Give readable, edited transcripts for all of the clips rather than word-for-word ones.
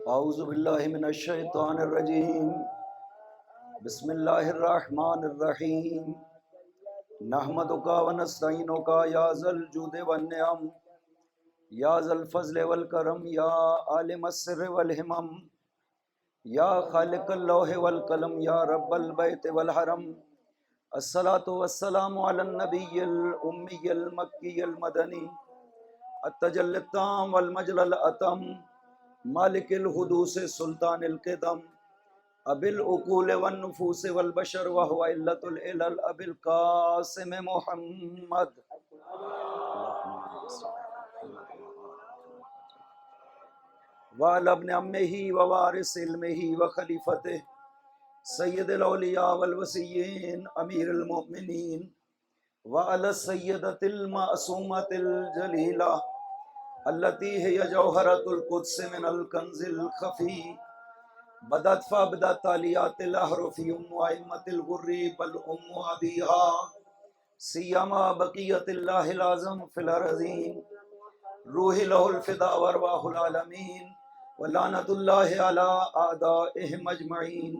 اعوذ باللہ من الشیطان الرجیم بسم اللہ الرحمن الرحیم نحمدک ونستعینک یا ذا الجود والنعم یا ذا الفضل والکرم یا عالم السر والہمم یا خالق اللوح والقلم یا رب البیت والحرم الصلاۃ والسلام علی النبی الامی المکی المدنی التجلی التام والمجل الاتم مالک الحدوث سلطان القدم ابی العقول والنفوس والبشر وهو علت العلل ابی القاسم محمد وعلى ابن عمه ووارث علمه وخلیفته سید الاولیاء والوصیین امیر المؤمنین وعلى السیدۃ المعصومۃ الجلیلہ التي هي جوہرۃ القدس من الکنز الخفی بدت فابدت تالیات الاحرف ائمۃ الغر بل ابیها سیما بقیت اللہ العظم فی الارضین روح له الفداء وارواح العالمین ولعنۃ اللہ علی اعدائهم اجمعین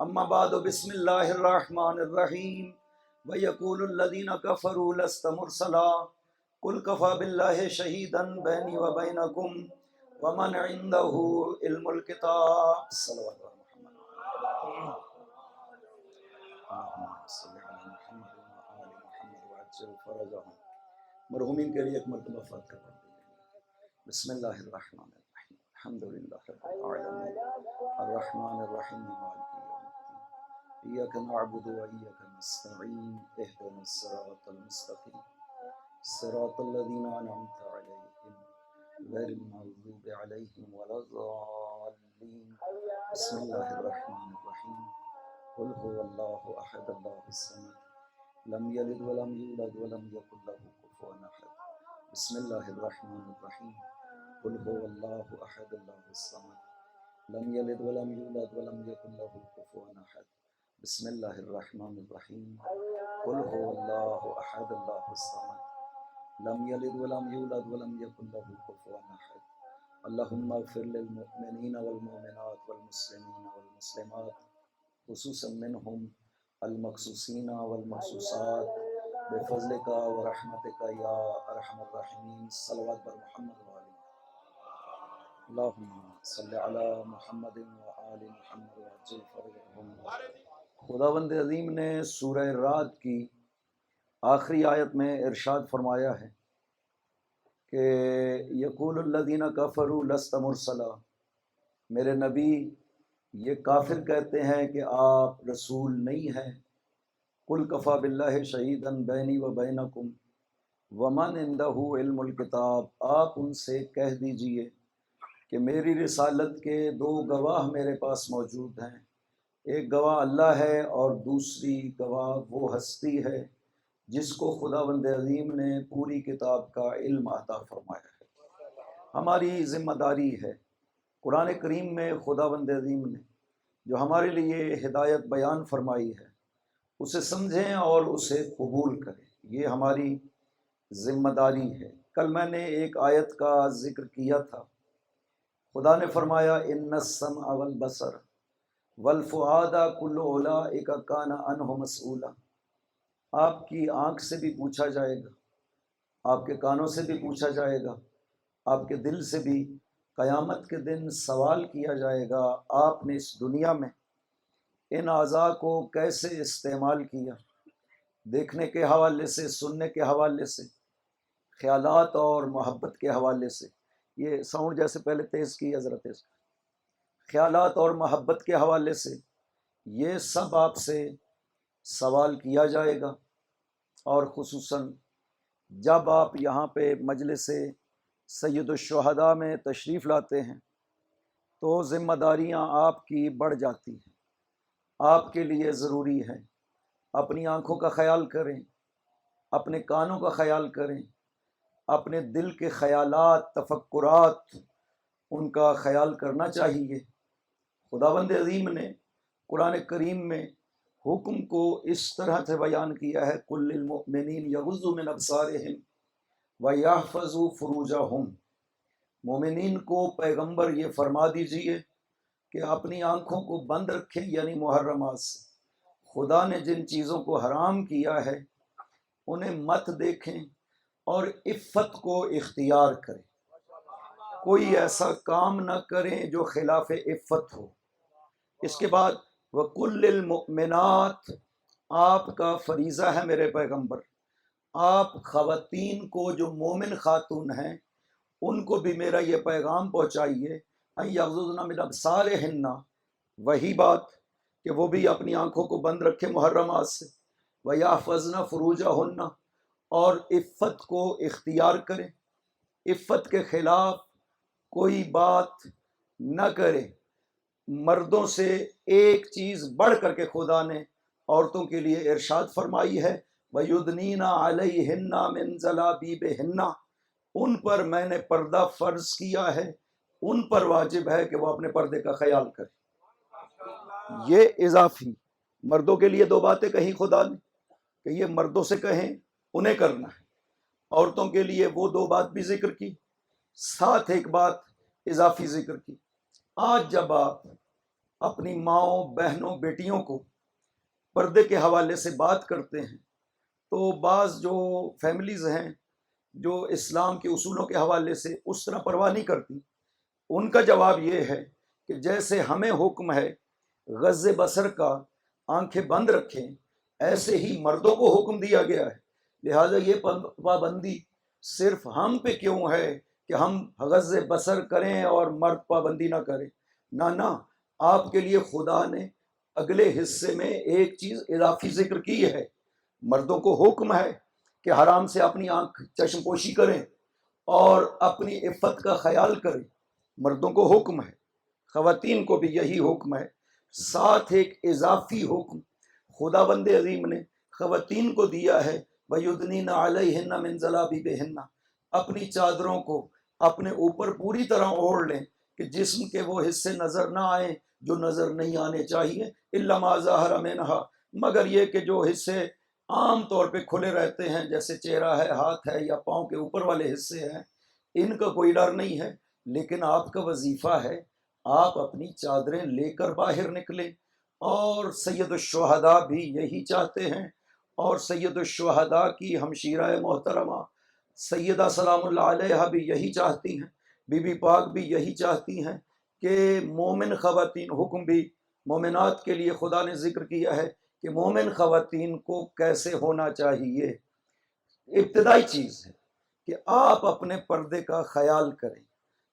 اما بعد بسم اللہ الرحمن الرحیم ویقول الذین کفروا لست مرسلا قل کفی باللہ شہیدا بینی وبینکم ومن عنده علم الکتاب صلوات مرحومین کے لیے ایک مرتبہ فاتحہ پڑھ دیں۔ بسم اللہ الرحمن الرحیم الحمدللہ رب العالمین الرحمن الرحیم مالک یوم الدین ایاک نعبد و ایاک نستعین اہدنا الصراط المستقیم صراط الذین انعمت علیہم غیر المغضوب علیہم ولا الضالین بسم اللہ الرحمن الرحیم قل هو اللہ احد اللہ الصمد لم یلد ولم یولد ولم یکن له کفوا احد بسم اللہ الرحمن الرحیم قل هو اللہ احد اللہ الصمد لم یلد ولم یولد ولم یکن له کفوا احد بسم اللہ الرحمن الرحیم قل هو اللہ احد اللہ الصمد لم یلد ولم یولد ولم یکن له کفوا احد اللہم اغفر للمؤمنین والمؤمنات والمسلمین والمسلمات خصوصا منہم المخصوصین والمخصوصات بفضلک ورحمتک یا ارحم الراحمین صلوات بر محمد وآلہ اللہم صلی علی محمد وآل محمد وعجل فرجهم۔ خداوند عظیم نے سورہ رعد کی آخری آیت میں ارشاد فرمایا ہے کہ یقول الذین کفروا لست مرسلا، میرے نبی یہ کافر کہتے ہیں کہ آپ رسول نہیں ہیں۔ قل کفی باللہ شہیدا بینی و بینکم ومن عندہ علم الکتاب، آپ ان سے کہہ دیجئے کہ میری رسالت کے دو گواہ میرے پاس موجود ہیں، ایک گواہ اللہ ہے اور دوسری گواہ وہ ہستی ہے جس کو خداوند عظیم نے پوری کتاب کا علم عطا فرمایا ہے۔ ہماری ذمہ داری ہے قرآن کریم میں خداوند عظیم نے جو ہمارے لیے ہدایت بیان فرمائی ہے اسے سمجھیں اور اسے قبول کریں، یہ ہماری ذمہ داری ہے۔ کل میں نے ایک آیت کا ذکر کیا تھا، خدا نے فرمایا ان السمع والبصر والفؤاد کل اولئک کان عنہ مسئولا، آپ کی آنکھ سے بھی پوچھا جائے گا، آپ کے کانوں سے بھی پوچھا جائے گا، آپ کے دل سے بھی قیامت کے دن سوال کیا جائے گا آپ نے اس دنیا میں ان اعضاء کو کیسے استعمال کیا، دیکھنے کے حوالے سے، سننے کے حوالے سے، خیالات اور محبت کے حوالے سے۔ یہ ساؤنڈ جیسے پہلے تیز کی حضرت، خیالات اور محبت کے حوالے سے یہ سب آپ سے سوال کیا جائے گا۔ اور خصوصاً جب آپ یہاں پہ مجلس سید الشہداء میں تشریف لاتے ہیں تو ذمہ داریاں آپ کی بڑھ جاتی ہیں، آپ کے لیے ضروری ہے اپنی آنکھوں کا خیال کریں، اپنے کانوں کا خیال کریں، اپنے دل کے خیالات، تفکرات، ان کا خیال کرنا چاہیے۔ خداوند عظیم نے قرآن کریم میں حکم کو اس طرح سے بیان کیا ہے قل للمؤمنین یغضوا من ابصارہم ویحفظوا فروجہم، مومنین کو پیغمبر یہ فرما دیجئے کہ اپنی آنکھوں کو بند رکھیں، یعنی محرمات سے، خدا نے جن چیزوں کو حرام کیا ہے انہیں مت دیکھیں اور عفت کو اختیار کریں، کوئی ایسا کام نہ کریں جو خلاف عفت ہو۔ اس کے بعد وَقُلْ لِلْمُؤْمِنَاتِ، آپ کا فریضہ ہے میرے پیغمبر، آپ خواتین کو جو مومن خاتون ہیں ان کو بھی میرا یہ پیغام پہنچائیے، اَن یغضضن من ابصارہن، وہی بات کہ وہ بھی اپنی آنکھوں کو بند رکھے محرمات سے، وَیَحْفَظْنَ فُرُوجَہن، اور عفت کو اختیار کریں، عفت کے خلاف کوئی بات نہ کرے۔ مردوں سے ایک چیز بڑھ کر کے خدا نے عورتوں کے لیے ارشاد فرمائی ہے، وَيُدْنِينَ عَلَيْهِنَّ مِنْ جَلَابِيبِهِنَّ، ان پر میں نے پردہ فرض کیا ہے، ان پر واجب ہے کہ وہ اپنے پردے کا خیال کریں۔ یہ اضافی مردوں کے لیے دو باتیں کہیں خدا نے کہ یہ مردوں سے کہیں انہیں کرنا ہے، عورتوں کے لیے وہ دو بات بھی ذکر کی، ساتھ ایک بات اضافی ذکر کی۔ آج جب آپ اپنی ماؤں، بہنوں، بیٹیوں کو پردے کے حوالے سے بات کرتے ہیں تو بعض جو فیملیز ہیں جو اسلام کے اصولوں کے حوالے سے اس طرح پرواہ نہیں کرتی، ان کا جواب یہ ہے کہ جیسے ہمیں حکم ہے غض بصر کا، آنکھیں بند رکھیں، ایسے ہی مردوں کو حکم دیا گیا ہے، لہٰذا یہ پابندی صرف ہم پہ کیوں ہے کہ ہم غض بصر کریں اور مرد پابندی نہ کریں؟ نہ، آپ کے لیے خدا نے اگلے حصے میں ایک چیز اضافی ذکر کی ہے، مردوں کو حکم ہے کہ حرام سے اپنی آنکھ چشم پوشی کریں اور اپنی عفت کا خیال کریں، مردوں کو حکم ہے، خواتین کو بھی یہی حکم ہے۔ ساتھ ایک اضافی حکم خدا بند عظیم نے خواتین کو دیا ہے، وَيُدْنِينَ عَلَيْهِنَّ مِنْ جَلَابِيبِهِنَّ، اپنی چادروں کو اپنے اوپر پوری طرح اوڑھ لیں کہ جسم کے وہ حصے نظر نہ آئیں جو نظر نہیں آنے چاہیے، إِلَّا مَا ظَهَرَ مِنْهَا، مگر یہ کہ جو حصے عام طور پہ کھلے رہتے ہیں جیسے چہرہ ہے، ہاتھ ہے یا پاؤں کے اوپر والے حصے ہیں، ان کا کوئی ڈر نہیں ہے، لیکن آپ کا وظیفہ ہے آپ اپنی چادریں لے کر باہر نکلیں، اور سید الشہداء بھی یہی چاہتے ہیں، اور سید الشہداء کی ہمشیرہ محترمہ سیدہ سلام اللہ علیہا بھی یہی چاہتی ہیں، بی بی پاک بھی یہی چاہتی ہیں کہ مومن خواتین، حکم بھی مومنات کے لیے خدا نے ذکر کیا ہے کہ مومن خواتین کو کیسے ہونا چاہیے۔ ابتدائی چیز ہے کہ آپ اپنے پردے کا خیال کریں،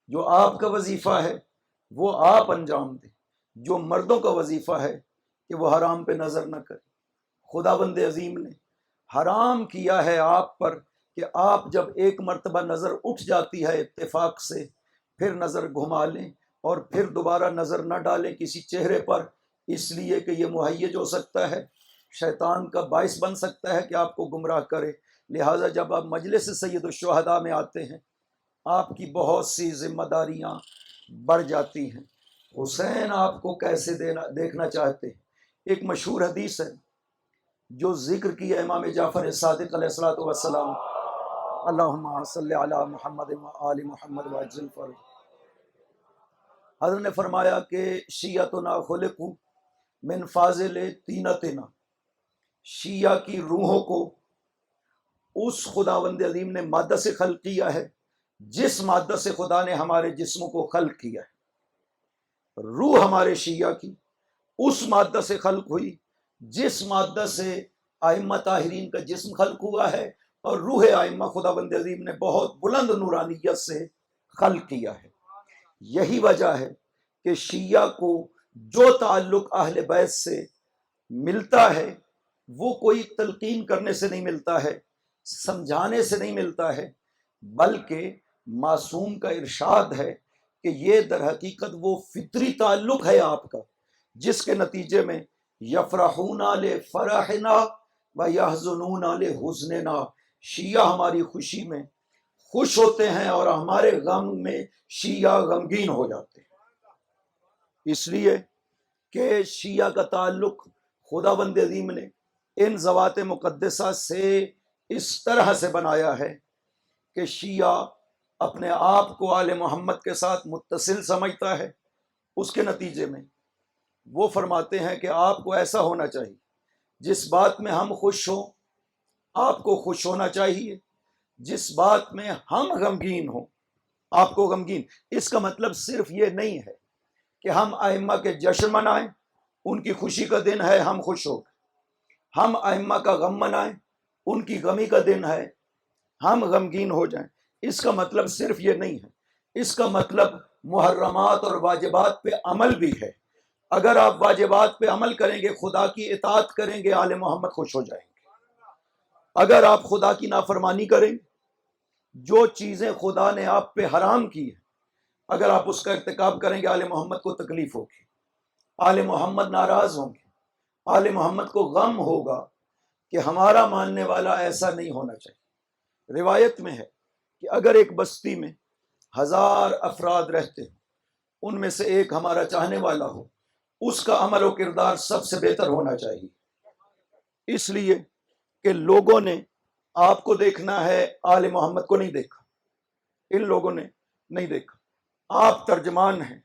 جو آپ کا وظیفہ ہے وہ آپ انجام دیں، جو مردوں کا وظیفہ ہے کہ وہ حرام پہ نظر نہ کریں۔ خدا بند عظیم نے حرام کیا ہے آپ پر کہ آپ جب ایک مرتبہ نظر اٹھ جاتی ہے اتفاق سے، پھر نظر گھما لیں اور پھر دوبارہ نظر نہ ڈالیں کسی چہرے پر، اس لیے کہ یہ مہیج ہو سکتا ہے، شیطان کا باعث بن سکتا ہے کہ آپ کو گمراہ کرے۔ لہٰذا جب آپ مجلس سید الشہداء میں آتے ہیں آپ کی بہت سی ذمہ داریاں بڑھ جاتی ہیں۔ حسین آپ کو کیسے دیکھنا چاہتے ہیں؟ ایک مشہور حدیث ہے جو ذکر کی ہے امام جعفر صادق علیہ الصلوۃ والسلام، اللہم صلی علی محمد و آل محمد وعجل فرج۔ حضرت نے فرمایا کہ شیعتنا خلقوا من فاضل طینتنا، شیعہ کی روحوں کو اس خداوند عظیم نے مادہ سے خلق کیا ہے جس مادہ سے خدا نے ہمارے جسموں کو خلق کیا ہے۔ روح ہمارے شیعہ کی اس مادہ سے خلق ہوئی جس مادہ سے ائمہ طاہرین کا جسم خلق ہوا ہے، اور روح ائمہ خداوند عظیم نے بہت بلند نورانیت سے خلق کیا ہے۔ یہی وجہ ہے کہ شیعہ کو جو تعلق اہل بیت سے ملتا ہے وہ کوئی تلقین کرنے سے نہیں ملتا ہے، سمجھانے سے نہیں ملتا ہے، بلکہ معصوم کا ارشاد ہے کہ یہ در حقیقت وہ فطری تعلق ہے آپ کا جس کے نتیجے میں یفرحون لفرحنا ویحزنون لحزننا، شیعہ ہماری خوشی میں خوش ہوتے ہیں اور ہمارے غم میں شیعہ غمگین ہو جاتے ہیں، اس لیے کہ شیعہ کا تعلق خدا بند عظیم نے ان ذوات مقدسہ سے اس طرح سے بنایا ہے کہ شیعہ اپنے آپ کو آل محمد کے ساتھ متصل سمجھتا ہے، اس کے نتیجے میں وہ فرماتے ہیں کہ آپ کو ایسا ہونا چاہیے، جس بات میں ہم خوش ہوں آپ کو خوش ہونا چاہیے، جس بات میں ہم غمگین ہوں آپ کو غمگین۔ اس کا مطلب صرف یہ نہیں ہے کہ ہم ائمہ کے جشن منائیں، ان کی خوشی کا دن ہے ہم خوش ہو گئے، ہم ائمہ کا غم منائیں، ان کی غمی کا دن ہے ہم غمگین ہو جائیں۔ اس کا مطلب صرف یہ نہیں ہے، اس کا مطلب محرمات اور واجبات پہ عمل بھی ہے۔ اگر آپ واجبات پہ عمل کریں گے، خدا کی اطاعت کریں گے، آل محمد خوش ہو جائیں گے۔ اگر آپ خدا کی نافرمانی کریں، جو چیزیں خدا نے آپ پہ حرام کی ہیں، اگر آپ اس کا ارتکاب کریں گے، آل محمد کو تکلیف ہوگی، آل محمد ناراض ہوں گے، آل محمد کو غم ہوگا کہ ہمارا ماننے والا ایسا نہیں ہونا چاہیے۔ روایت میں ہے کہ اگر ایک بستی میں 1000 افراد رہتے ہیں، ان میں سے ایک ہمارا چاہنے والا ہو، اس کا عمل و کردار سب سے بہتر ہونا چاہیے، اس لیے کہ لوگوں نے آپ کو دیکھنا ہے، آل محمد کو نہیں دیکھا، ان لوگوں نے نہیں دیکھا۔ آپ ترجمان ہیں،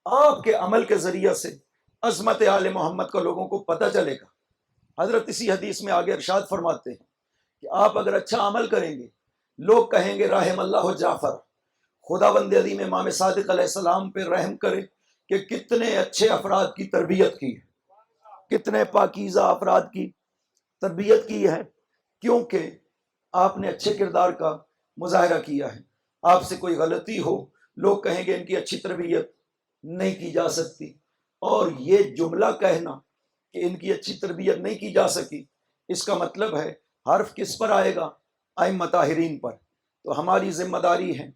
آپ کے عمل کے ذریعہ سے عظمت آل محمد کا لوگوں کو پتہ چلے گا۔ حضرت اسی حدیث میں آگے ارشاد فرماتے ہیں کہ آپ اگر اچھا عمل کریں گے، لوگ کہیں گے رحم اللہ جعفر، خداوند عظیم امام صادق علیہ السلام پہ رحم کرے کہ کتنے اچھے افراد کی تربیت کی ہے، کتنے پاکیزہ افراد کی تربیت کی ہے، کیونکہ آپ نے اچھے کردار کا مظاہرہ کیا ہے۔ آپ سے کوئی غلطی ہو، لوگ کہیں گے ان کی اچھی تربیت نہیں کی جا سکتی، اور یہ جملہ کہنا کہ ان کی اچھی تربیت نہیں کی جا سکی، اس کا مطلب ہے حرف کس پر آئے گا؟ ائمہ طاہرین پر۔ تو ہماری ذمہ داری ہے،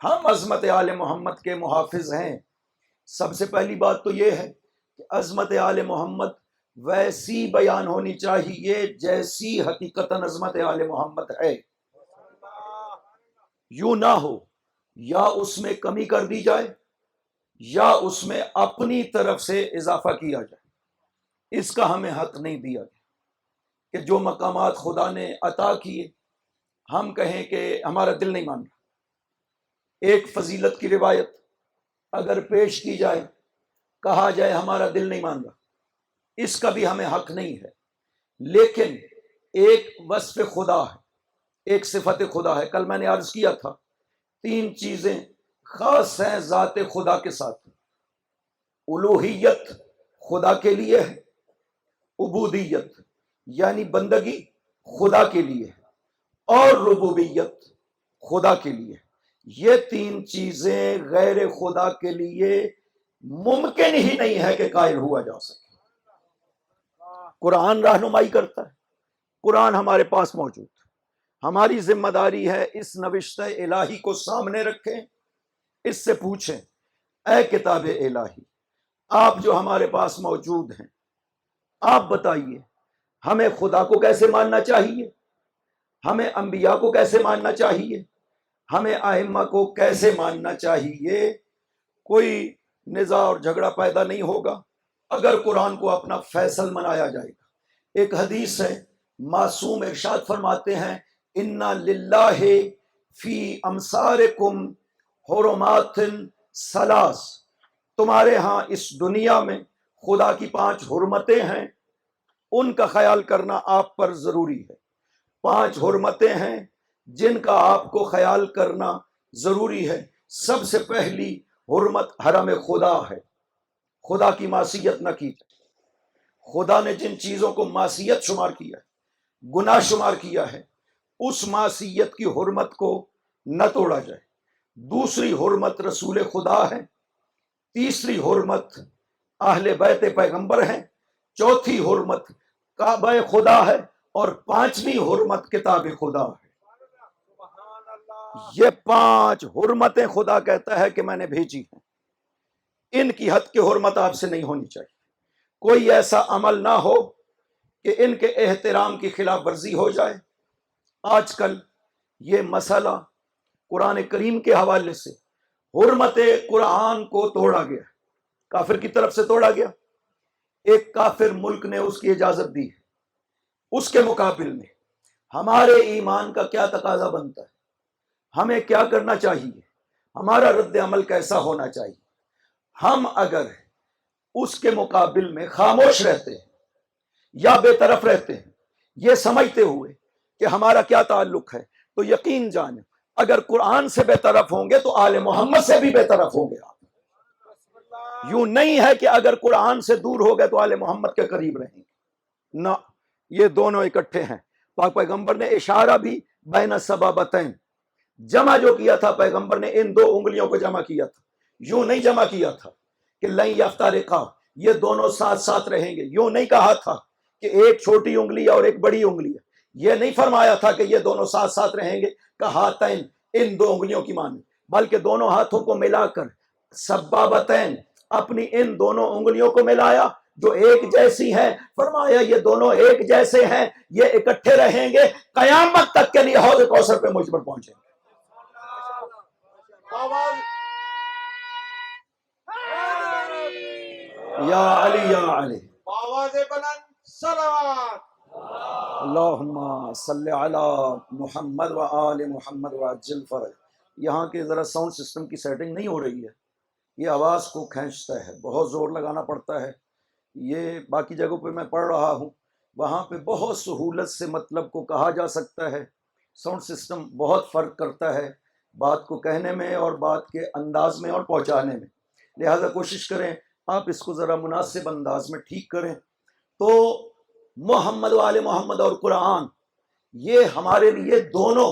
ہم عظمت آل محمد کے محافظ ہیں۔ سب سے پہلی بات تو یہ ہے کہ عظمت آل محمد ویسی بیان ہونی چاہیے جیسی حقیقتاً عظمت آل محمد ہے، یوں نہ ہو یا اس میں کمی کر دی جائے یا اس میں اپنی طرف سے اضافہ کیا جائے۔ اس کا ہمیں حق نہیں دیا گیا کہ جو مقامات خدا نے عطا کیے ہم کہیں کہ ہمارا دل نہیں مان رہا۔ ایک فضیلت کی روایت اگر پیش کی جائے، کہا جائے ہمارا دل نہیں مان رہا، اس کا بھی ہمیں حق نہیں ہے۔ لیکن ایک وصف خدا ہے، ایک صفت خدا ہے۔ کل میں نے عرض کیا تھا 3 چیزیں خاص ہیں ذات خدا کے ساتھ۔ الوہیت خدا کے لیے ہے، عبودیت یعنی بندگی خدا کے لیے ہے، اور ربوبیت خدا کے لیے۔ یہ 3 چیزیں غیر خدا کے لیے ممکن ہی نہیں ہے کہ قائل ہوا جا سکے۔ قرآن رہنمائی کرتا ہے، قرآن ہمارے پاس موجود ہے، ہماری ذمہ داری ہے اس نوشتہ الہی کو سامنے رکھیں، اس سے پوچھیں اے کتاب الہی، آپ جو ہمارے پاس موجود ہیں، آپ بتائیے ہمیں خدا کو کیسے ماننا چاہیے، ہمیں انبیاء کو کیسے ماننا چاہیے، ہمیں ائمہ کو کیسے ماننا چاہیے۔ کوئی نزاع اور جھگڑا پیدا نہیں ہوگا اگر قرآن کو اپنا فیصل منایا جائے گا۔ ایک حدیث ہے، معصوم ارشاد فرماتے ہیں اِنَّ لِلَّهِ فی امثارکم حرمات ثلاث، تمہارے ہاں اس دنیا میں خدا کی 5 حرمتیں ہیں، ان کا خیال کرنا آپ پر ضروری ہے۔ 5 حرمتیں ہیں جن کا آپ کو خیال کرنا ضروری ہے۔ سب سے پہلی حرمت حرم خدا ہے، خدا کی معصیت نہ کی جائے۔ خدا نے جن چیزوں کو معصیت شمار کیا ہے، گناہ شمار کیا ہے، اس معصیت کی حرمت کو نہ توڑا جائے۔ دوسری حرمت رسول خدا ہے، تیسری حرمت اہل بیت پیغمبر ہیں، چوتھی حرمت کعبہ خدا ہے، اور 5ویں حرمت کتاب خدا ہے۔ یہ 5 حرمتیں خدا کہتا ہے کہ میں نے بھیجی ہیں، ان کی حد کی حرمت آپ سے نہیں ہونی چاہیے۔ کوئی ایسا عمل نہ ہو کہ ان کے احترام کی خلاف ورزی ہو جائے۔ آج کل یہ مسئلہ قرآن کریم کے حوالے سے حرمت قرآن کو توڑا گیا، کافر کی طرف سے توڑا گیا۔ ایک کافر ملک نے اس کی اجازت دی ہے، اس کے مقابل میں ہمارے ایمان کا کیا تقاضا بنتا ہے؟ ہمیں کیا کرنا چاہیے، ہمارا رد عمل کیسا ہونا چاہیے؟ ہم اگر اس کے مقابل میں خاموش رہتے ہیں یا بے طرف رہتے ہیں یہ سمجھتے ہوئے کہ ہمارا کیا تعلق ہے، تو یقین جانیں اگر قرآن سے بے طرف ہوں گے تو آل محمد سے بھی بے طرف ہوں گے آپ۔ یوں نہیں ہے کہ اگر قرآن سے دور ہو گئے تو آل محمد کے قریب رہیں گے، نہ، یہ دونوں اکٹھے ہیں۔ پاک پیغمبر نے اشارہ بھی بین السبابتین، جمع جو کیا تھا پیغمبر نے ان دو انگلیوں کو جمع کیا تھا، یوں نہیں جمع کیا تھا کہ لن یفترقا، یہ دونوں ساتھ ساتھ رہیں گے، یوں نہیں کہا تھا کہ ایک چھوٹی انگلی اور ایک بڑی انگلی ہے، یہ نہیں فرمایا تھا کہ یہ دونوں ساتھ ساتھ رہیں گے کہاتین، ان دو انگلیوں کی معنی، بلکہ دونوں ہاتھوں کو ملا کر سبابتین، اپنی ان دونوں انگلیوں کو ملایا جو ایک جیسی ہیں، فرمایا یہ دونوں ایک جیسے ہیں، یہ اکٹھے رہیں گے قیامت تک کے لیے، حوض کوثر پہ مجھ پر پہنچیں گے۔ یا علی یا علی، آواز بلند صلوات، اللہم صلی علی محمد و آل محمد وعجل فرج۔ یہاں کے ذرا ساؤنڈ سسٹم کی سیٹنگ نہیں ہو رہی ہے، یہ آواز کو کھینچتا ہے، بہت زور لگانا پڑتا ہے۔ یہ باقی جگہوں پہ میں پڑھ رہا ہوں، وہاں پہ بہت سہولت سے مطلب کو کہا جا سکتا ہے، ساؤنڈ سسٹم بہت فرق کرتا ہے بات کو کہنے میں اور بات کے انداز میں اور پہنچانے میں، لہذا کوشش کریں آپ اس کو ذرا مناسب انداز میں ٹھیک کریں۔ تو محمد و آل محمد اور قرآن یہ ہمارے لیے دونوں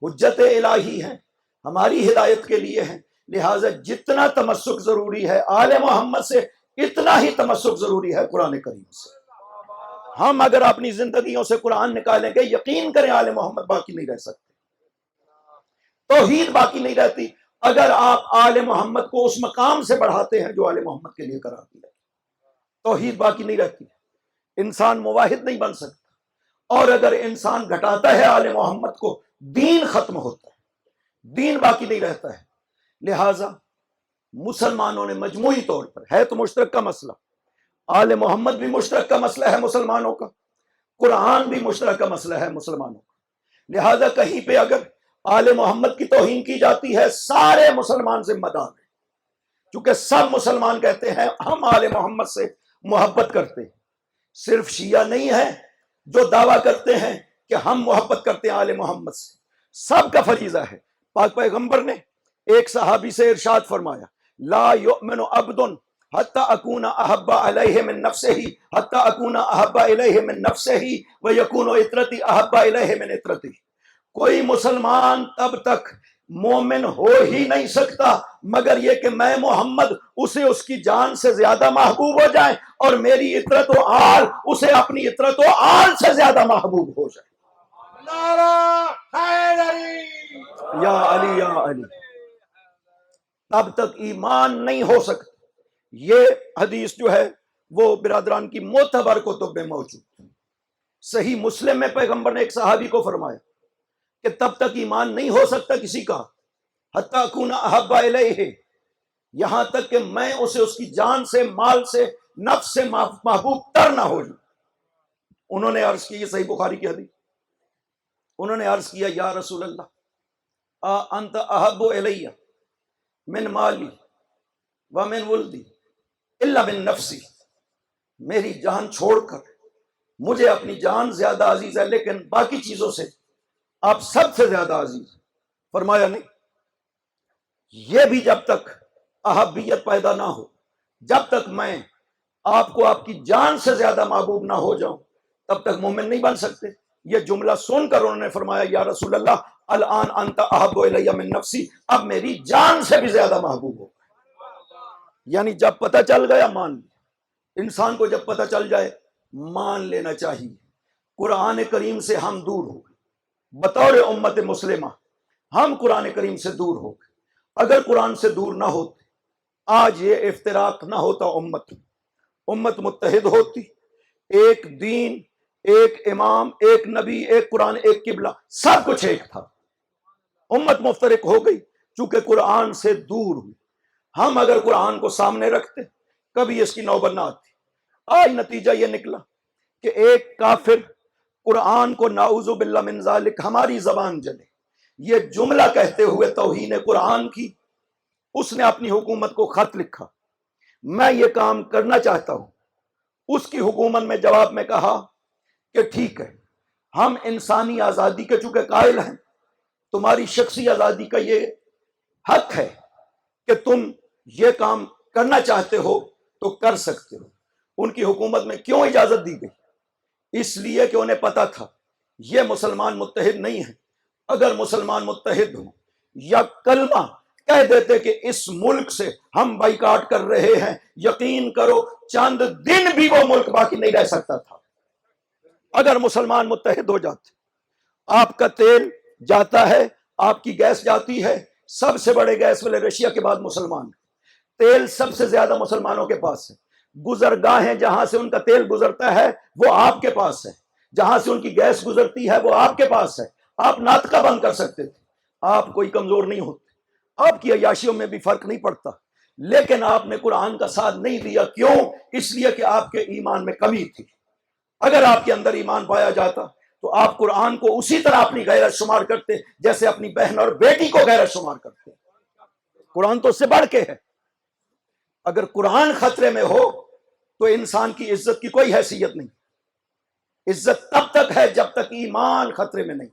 حجت الہی ہیں، ہماری ہدایت کے لیے ہیں، لہٰذا جتنا تمسک ضروری ہے آل محمد سے اتنا ہی تمسک ضروری ہے قرآن کریم سے۔ ہم اگر اپنی زندگیوں سے قرآن نکالیں گے، یقین کریں آل محمد باقی نہیں رہ سکتے، توحید باقی نہیں رہتی اگر آپ آل محمد کو اس مقام سے بڑھاتے ہیں جو آل محمد کے لیے قرار دیا، توحید باقی نہیں رہتی، انسان موحد نہیں بن سکتا، اور اگر انسان گھٹاتا ہے آل محمد کو دین ختم ہوتا ہے، دین باقی نہیں رہتا ہے۔ لہٰذا مسلمانوں نے مجموعی طور پر، ہے تو مشترکہ مسئلہ، آل محمد بھی مشترکہ مسئلہ ہے مسلمانوں کا، قرآن بھی مشترکہ مسئلہ ہے مسلمانوں کا، لہٰذا کہیں پہ اگر آل محمد کی توہین کی جاتی ہے سارے مسلمان ذمہ دار ہیں، چونکہ سب مسلمان کہتے ہیں ہم آل محمد سے محبت کرتے ہیں، صرف شیعہ نہیں ہے جو دعویٰ کرتے ہیں کہ ہم محبت کرتے ہیں آل محمد سے، سب کا فریضہ ہے۔ پاک پیغمبر نے ایک صحابی سے ارشاد فرمایا لا یؤمن عبد حتی اکون احب علیہ من نفسہ حتی اکون احب علیہ من نفسہ ویکون عطرتی احب علیہ من عطرتی، کوئی مسلمان تب تک مومن ہو ہی نہیں سکتا مگر یہ کہ میں محمد اسے اس کی جان سے زیادہ محبوب ہو جائیں اور میری عطرت و آل اسے اپنی عطرت و آل سے زیادہ محبوب ہو جائے۔ نعرہ حیدری، یا علی یا علی، تب تک ایمان نہیں ہو سکتا۔ یہ حدیث جو ہے وہ برادران کی معتبر کتب میں موجود ہے۔ صحیح مسلم میں پیغمبر نے ایک صحابی کو فرمایا کہ تب تک ایمان نہیں ہو سکتا کسی کا حتی اکون احب الیہ، یہاں تک کہ میں اسے اس کی جان سے، مال سے، نفس سے محبوب تر نہ ہو جاؤں۔ انہوں نے عرض کی، یہ صحیح بخاری کی حدیث، انہوں نے عرض کیا یا رسول اللہ انت احب الی من مالی ومن ولدی الا من نفسی، میری جان چھوڑ کر مجھے اپنی جان زیادہ عزیز ہے لیکن باقی چیزوں سے آپ سب سے زیادہ عزیز۔ فرمایا نہیں، یہ بھی جب تک احبیت پیدا نہ ہو، جب تک میں آپ کو آپ کی جان سے زیادہ محبوب نہ ہو جاؤں تب تک مومن نہیں بن سکتے۔ یہ جملہ سن کر انہوں نے فرمایا یا رسول اللہ الان انت احب الی من نفسی، اب میری جان سے بھی زیادہ محبوب ہو۔ یعنی جب پتہ چل گیا مان لیا، انسان کو جب پتہ چل جائے مان لینا چاہیے۔ قرآن کریم سے ہم دور ہو گئے، بطور امت مسلمہ ہم قرآن کریم سے دور ہو گئے۔ اگر قرآن سے دور نہ ہوتے آج یہ افتراق نہ ہوتا، امت متحد ہوتی، ایک دین، ایک امام، ایک نبی، ایک قرآن، ایک قبلہ، سب کچھ ایک تھا۔ امت مفترق ہو گئی چونکہ قرآن سے دور ہوئی۔ ہم اگر قرآن کو سامنے رکھتے کبھی اس کی نوبت نہ آتی۔ آج نتیجہ یہ نکلا کہ ایک کافر قرآن کو نعوذ باللہ من ذالک ہماری زبان جلے، یہ جملہ کہتے ہوئے توہین قرآن کی اس نے اپنی حکومت کو خط لکھا، میں یہ کام کرنا چاہتا ہوں۔ اس کی حکومت میں جواب میں کہا کہ ٹھیک ہے، ہم انسانی آزادی کے چونکہ قائل ہیں، تمہاری شخصی آزادی کا یہ حق ہے کہ تم یہ کام کرنا چاہتے ہو تو کر سکتے ہو۔ ان کی حکومت میں کیوں اجازت دی گئی؟ اس لیے کہ انہیں پتا تھا یہ مسلمان متحد نہیں ہیں۔ اگر مسلمان متحد ہوں یا کلمہ کہہ دیتے کہ اس ملک سے ہم بائیکاٹ کر رہے ہیں، یقین کرو چند دن بھی وہ ملک باقی نہیں رہ سکتا تھا۔ اگر مسلمان متحد ہو جاتے، آپ کا تیل جاتا ہے، آپ کی گیس جاتی ہے، سب سے بڑے گیس والے رشیا کے بعد مسلمان، تیل سب سے زیادہ مسلمانوں کے پاس ہے، گزرگاہیں جہاں سے ان کا تیل گزرتا ہے وہ آپ کے پاس ہے، جہاں سے ان کی گیس گزرتی ہے وہ آپ کے پاس ہے۔ آپ ناطقہ بند کر سکتے تھے، آپ کوئی کمزور نہیں ہوتے، آپ کی عیاشیوں میں بھی فرق نہیں پڑتا، لیکن آپ نے قرآن کا ساتھ نہیں دیا۔ کیوں؟ اس لیے کہ آپ کے ایمان میں کمی تھی۔ اگر آپ کے اندر ایمان پایا جاتا تو آپ قرآن کو اسی طرح اپنی غیرت شمار کرتے جیسے اپنی بہن اور بیٹی کو غیرت شمار کرتے۔ قرآن تو اس سے بڑھ کے ہے۔ اگر قرآن خطرے میں ہو تو انسان کی عزت کی کوئی حیثیت نہیں۔ عزت تب تک ہے جب تک ایمان خطرے میں نہیں۔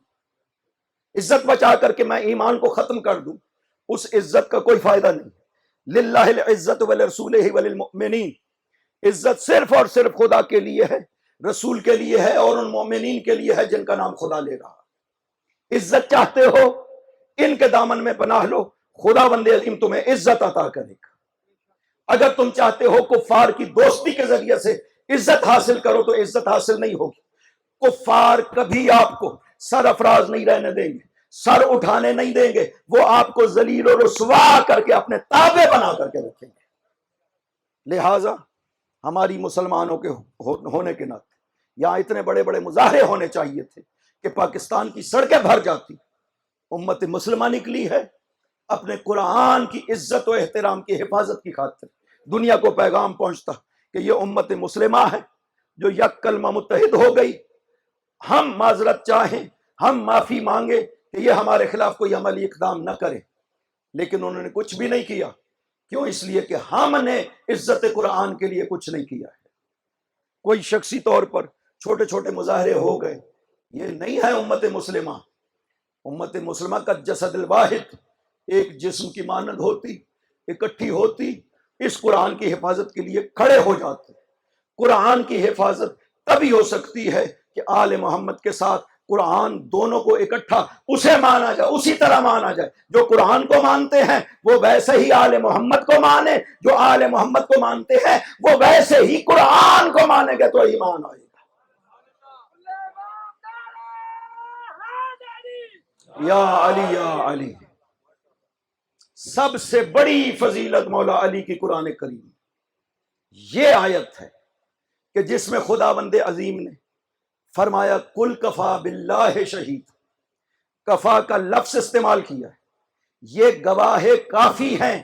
عزت بچا کر کے میں ایمان کو ختم کر دوں، اس عزت کا کوئی فائدہ نہیں۔ للہ العزت ولرسولہ وللمؤمنین، عزت صرف اور صرف خدا کے لیے ہے، رسول کے لیے ہے اور ان مومنین کے لیے ہے جن کا نام خدا لے رہا۔ عزت چاہتے ہو، ان کے دامن میں پناہ لو، خدا بند عظیم تمہیں عزت عطا کرے گا۔ اگر تم چاہتے ہو کفار کی دوستی کے ذریعے سے عزت حاصل کرو تو عزت حاصل نہیں ہوگی۔ کفار کبھی آپ کو سر افراز نہیں رہنے دیں گے، سر اٹھانے نہیں دیں گے، وہ آپ کو ذلیل و رسوا کر کے اپنے تابع بنا کر کے رکھیں گے۔ لہٰذا ہماری مسلمانوں کے ہونے کے ناطے یہاں اتنے بڑے بڑے مظاہرے ہونے چاہیے تھے کہ پاکستان کی سڑکیں بھر جاتی۔ امت مسلمہ نکلی ہے اپنے قرآن کی عزت و احترام کی حفاظت کی خاطر، دنیا کو پیغام پہنچتا کہ یہ امت مسلمہ ہے جو یک کلمہ متحد ہو گئی۔ ہم معذرت چاہیں، ہم معافی مانگے کہ یہ ہمارے خلاف کوئی عملی اقدام نہ کرے، لیکن انہوں نے کچھ بھی نہیں کیا۔ کیوں؟ اس لیے کہ ہم نے عزت قرآن کے لیے کچھ نہیں کیا ہے۔ کوئی شخصی طور پر چھوٹے چھوٹے مظاہرے ہو گئے، یہ نہیں ہے امت مسلمہ۔ امت مسلمہ کا جسد الواحد، ایک جسم کی مانند ہوتی، اکٹھی ہوتی، اس قرآن کی حفاظت کے لیے کھڑے ہو جاتے۔ قرآن کی حفاظت تبھی ہو سکتی ہے کہ آل محمد کے ساتھ قرآن دونوں کو اکٹھا اسے مانا جائے، اسی طرح مانا جائے۔ جو قرآن کو مانتے ہیں وہ ویسے ہی آل محمد کو مانے، جو آل محمد کو مانتے ہیں وہ ویسے ہی قرآن کو مانیں گے تو ایمان آئے گا۔ یا علی یا علی، سب سے بڑی فضیلت مولا علی کی قرآن کریم یہ آیت ہے کہ جس میں خداوند عظیم نے فرمایا کل کفا باللہ شہید، کفا کا لفظ استعمال کیا ہے۔ یہ گواہ کافی ہیں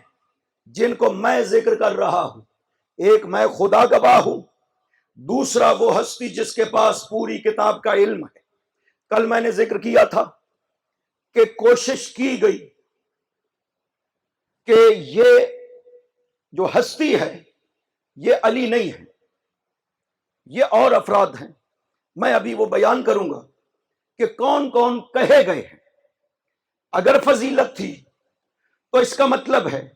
جن کو میں ذکر کر رہا ہوں۔ ایک میں خدا گواہ ہوں، دوسرا وہ ہستی جس کے پاس پوری کتاب کا علم ہے۔ کل میں نے ذکر کیا تھا کہ کوشش کی گئی کہ یہ جو ہستی ہے یہ علی نہیں ہے، یہ اور افراد ہیں۔ میں ابھی وہ بیان کروں گا کہ کون کون کہے گئے ہیں۔ اگر فضیلت تھی تو اس کا مطلب ہے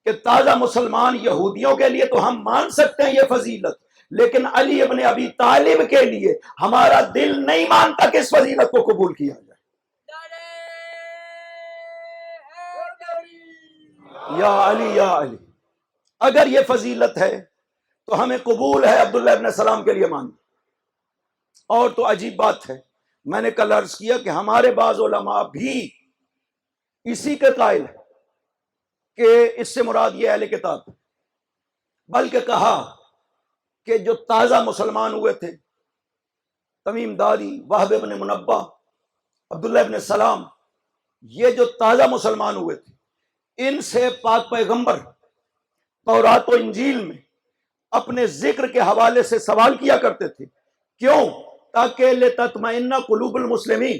کہ تازہ مسلمان یہودیوں کے لیے تو ہم مان سکتے ہیں یہ فضیلت، لیکن علی ابن ابی طالب کے لیے ہمارا دل نہیں مانتا کہ اس فضیلت کو قبول کیا جائے۔ یا علی یا علی، اگر یہ فضیلت ہے تو ہمیں قبول ہے عبداللہ ابن سلام کے لیے ماننا۔ اور تو عجیب بات ہے، میں نے کل عرض کیا کہ ہمارے بعض علماء بھی اسی کے قائل ہیں کہ اس سے مراد یہ اہل کتاب، بلکہ کہا کہ جو تازہ مسلمان ہوئے تھے، تمیم داری، وہب ابن منبہ، عبداللہ ابن سلام، یہ جو تازہ مسلمان ہوئے تھے، ان سے پاک پیغمبر تورات و انجیل میں اپنے ذکر کے حوالے سے سوال کیا کرتے تھے۔ کیوں؟ تاکہ لتطمئن قلوب المسلمین،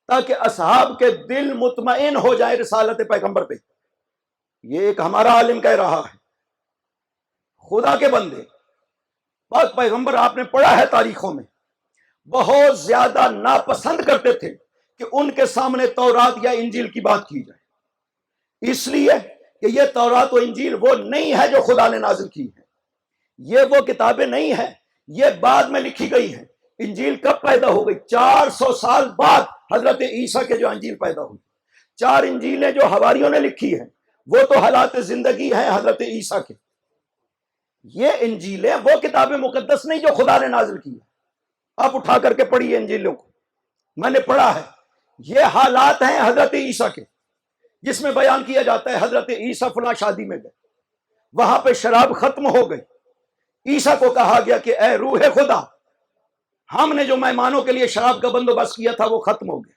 تاکہ اصحاب کے دل مطمئن ہو جائے رسالت پیغمبر پہ۔ یہ ایک ہمارا عالم کہہ رہا ہے۔ خدا کے بندے، پاک پیغمبر آپ نے پڑھا ہے تاریخوں میں، بہت زیادہ ناپسند کرتے تھے کہ ان کے سامنے تورات یا انجیل کی بات کی جائے، اس لیے کہ یہ تورات و انجیل وہ نہیں ہے جو خدا نے نازل کی ہے، یہ وہ کتابیں نہیں ہیں، یہ بعد میں لکھی گئی ہیں۔ انجیل کب پیدا ہو گئی؟ 400 سال بعد حضرت عیسیٰ کے جو انجیل پیدا ہوئی۔ 4 انجیلیں جو حواریوں نے لکھی ہیں وہ تو حالات زندگی ہیں حضرت عیسیٰ کے۔ یہ انجیلیں وہ کتاب مقدس نہیں جو خدا نے نازل کی ہے۔ آپ اٹھا کر کے پڑھیے انجیلوں کو، میں نے پڑھا ہے۔ یہ حالات ہیں حضرت عیسیٰ کے، جس میں بیان کیا جاتا ہے حضرت عیسیٰ فلاں شادی میں گئے، وہاں پہ شراب ختم ہو گئی، عیسیٰ کو کہا گیا کہ اے روح خدا، ہم نے جو مہمانوں کے لیے شراب کا بندوبست کیا تھا وہ ختم ہو گیا۔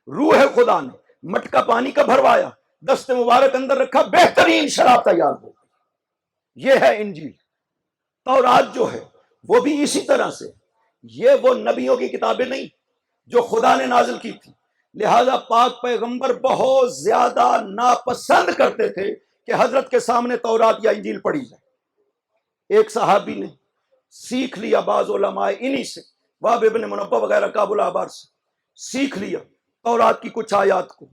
روح خدا نے مٹکا پانی کا بھروایا، دست مبارک اندر رکھا، بہترین شراب تیار ہو گئی۔ یہ ہے انجیل۔ تورات جو ہے وہ بھی اسی طرح سے، یہ وہ نبیوں کی کتابیں نہیں جو خدا نے نازل کی تھی، لہذا پاک پیغمبر بہت زیادہ ناپسند کرتے تھے کہ حضرت کے سامنے تورات یا انجیل پڑھی جائے۔ ایک صحابی نے سیکھ لیا، بعض علماء انہی سے، وہب ابن منبہ وغیرہ کابل آبار سے سیکھ لیا تورات کی کچھ آیات کو،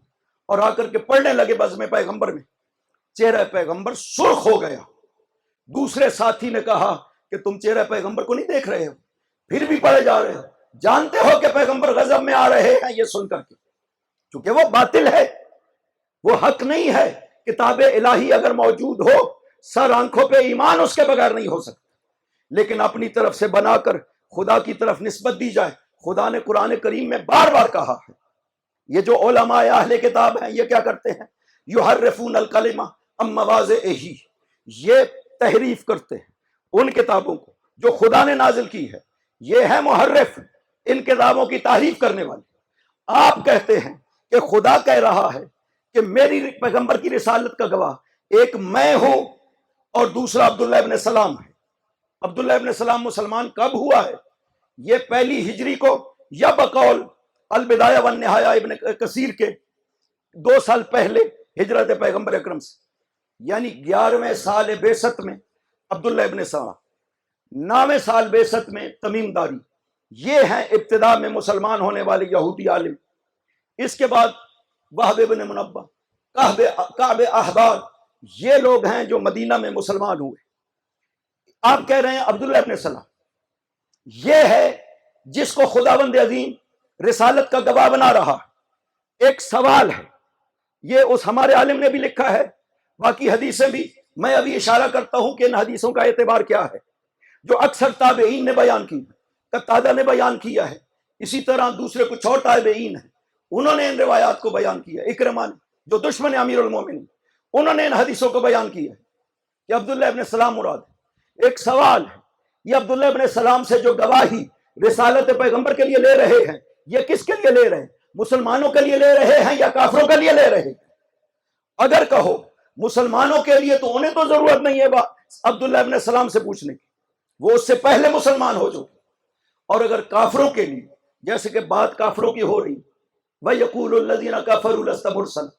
اور آ کر کے پڑھنے لگے بزم پیغمبر میں، چہرہ پیغمبر سرخ ہو گیا۔ دوسرے ساتھی نے کہا کہ تم چہرہ پیغمبر کو نہیں دیکھ رہے ہو، پھر بھی پڑھے جا رہے ہو، جانتے ہو کہ پیغمبر غضب میں آ رہے ہیں یہ سن کر کے، کیونکہ وہ باطل ہے، وہ حق نہیں ہے۔ کتاب الہی اگر موجود ہو، سر آنکھوں پہ ایمان اس کے بغیر نہیں ہو سکتا، لیکن اپنی طرف سے بنا کر خدا کی طرف نسبت دی جائے۔ خدا نے قرآن کریم میں بار بار کہا ہے۔ یہ جو علماء اہل کتاب ہیں یہ کیا کرتے ہیں؟ یحرفون الکلمہ عن مواضعہ، یہ تحریف کرتے ہیں ان کتابوں کو جو خدا نے نازل کی ہے۔ یہ ہے محرف، ان کتابوں کی تحریف کرنے والے۔ آپ کہتے ہیں کہ خدا کہہ رہا ہے کہ میری پیغمبر کی رسالت کا گواہ ایک میں ہوں اور دوسرا عبداللہ ابن سلام ہے۔ عبداللہ ابن سلام مسلمان کب ہوا ہے؟ یہ پہلی ہجری کو، یا بقول البدایہ والنہایہ ابن کثیر کے 2 سال پہلے ہجرت پیغمبر اکرم سے، یعنی 11ویں سال بعثت میں عبداللہ ابن سلام، 9ویں سال بعثت میں تمیم داری۔ یہ ہیں ابتدا میں مسلمان ہونے والے یہودی عالم۔ اس کے بعد وہب ابن منبہ، کعب احبار، یہ لوگ ہیں جو مدینہ میں مسلمان ہوئے۔ آپ کہہ رہے ہیں عبداللہ ابن سلام یہ ہے جس کو خداوند عظیم رسالت کا گواہ بنا رہا۔ ایک سوال ہے، یہ اس ہمارے عالم نے بھی لکھا ہے، باقی حدیثیں بھی، میں ابھی اشارہ کرتا ہوں کہ ان حدیثوں کا اعتبار کیا ہے جو اکثر تابعین نے بیان کی، قتادہ نے بیان کیا ہے، اسی طرح دوسرے کچھ اور تابعین ہیں، انہوں نے ان روایات کو بیان کیا۔ اکرمہ نے جو دشمن امیر المومنین، انہوں نے ان حدیثوں کو بیان کیا ہے کہ عبداللہ ابن سلام مراد ہے۔ ایک سوال ہے، یہ عبداللہ ابن سلام سے جو گواہی رسالت پیغمبر کے لیے لے رہے ہیں، یہ کس کے لیے لے رہے ہیں؟ مسلمانوں کے لیے لے رہے ہیں یا کافروں کے لیے لے رہے ہیں؟ اگر کہو مسلمانوں کے لیے تو انہیں تو ضرورت نہیں ہے عبداللہ ابن سلام سے پوچھنے کی، وہ اس سے پہلے مسلمان ہو چکے۔ اور اگر کافروں کے لیے، جیسے کہ بات کافروں کی ہو رہی، وَيَقُولُ الَّذِينَ كَفَرُوا لَسْتَ مُرْسَلًا،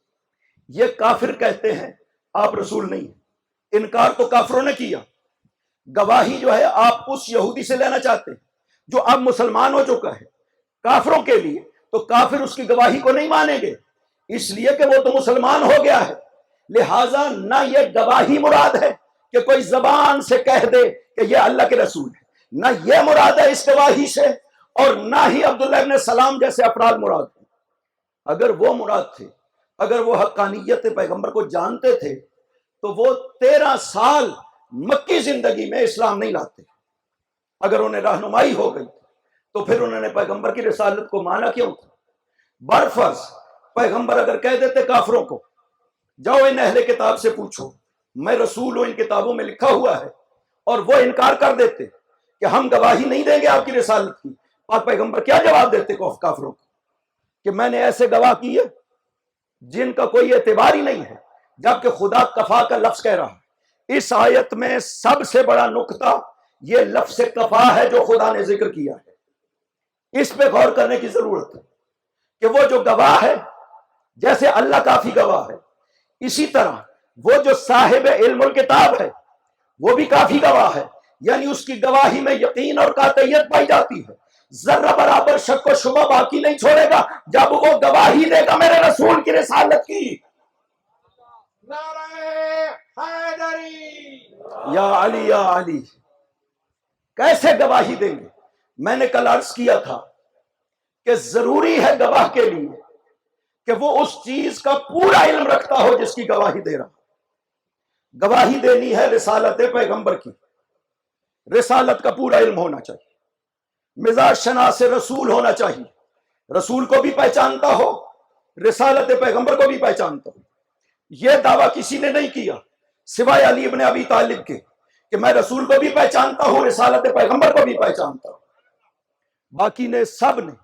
یہ کافر کہتے ہیں آپ رسول نہیں ہیں۔ انکار تو کافروں نے کیا۔ گواہی جو ہے آپ اس یہودی سے لینا چاہتے ہیں جو اب مسلمان ہو چکا ہے۔ کافروں کے لیے تو کافر اس کی گواہی کو نہیں مانیں گے، اس لیے کہ وہ تو مسلمان ہو گیا ہے۔ لہٰذا نہ یہ گواہی مراد ہے کہ کوئی زبان سے کہہ دے کہ یہ اللہ کے رسول ہے، نہ یہ مراد ہے اس گواہی سے، اور نہ ہی عبداللہ ابن سلام جیسے افراد مراد ہیں۔ اگر وہ مراد تھے، اگر وہ حقانیت پیغمبر کو جانتے تھے تو وہ 13 سال مکی زندگی میں اسلام نہیں لاتے۔ اگر انہیں رہنمائی ہو گئی تو پھر انہوں نے پیغمبر کی رسالت کو مانا کیوں تھا؟ برفرض پیغمبر اگر کہہ دیتے کافروں کو، جاؤ ان اہل کتاب سے پوچھو میں رسول ہوں، ان کتابوں میں لکھا ہوا ہے، اور وہ انکار کر دیتے کہ ہم گواہی نہیں دیں گے آپ کی رسالت کی، اور پیغمبر کیا جواب دیتے کافروں کو کہ میں نے ایسے گواہ کیے جن کا کوئی اعتبار ہی نہیں ہے، جبکہ خدا کفا کا لفظ کہہ رہا ہے۔ اس آیت میں سب سے بڑا نقطہ یہ لفظ کفا ہے جو خدا نے ذکر کیا ہے۔ اس پہ غور کرنے کی ضرورت ہے کہ وہ جو گواہ ہے جیسے اللہ کافی گواہ ہے، اسی طرح وہ جو صاحب علم الکتاب ہے وہ بھی کافی گواہ ہے، یعنی اس کی گواہی میں یقین اور قاطعیت پائی جاتی ہے، ذرہ برابر شک و شبہ باقی نہیں چھوڑے گا جب وہ گواہی دے گا میرے رسول کی رسالت کی۔ نعرہ حیدری، یا علی یا علی، کیسے گواہی دیں گے؟ میں نے کل عرض کیا تھا کہ ضروری ہے گواہ کے لیے کہ وہ اس چیز کا پورا علم رکھتا ہو جس کی گواہی دے رہا۔ گواہی دینی ہے رسالت پیغمبر کی، رسالت کا پورا علم ہونا چاہیے، مزاج شناس رسول ہونا چاہیے، رسول کو بھی پہچانتا ہو، رسالت پیغمبر کو بھی پہچانتا ہو۔ یہ دعویٰ کسی نے نہیں کیا سوائے علی ابن ابی طالب کے کہ میں رسول کو بھی پہچانتا ہوں، رسالت پیغمبر کو بھی پہچانتا ہوں۔ باقی نے سب نے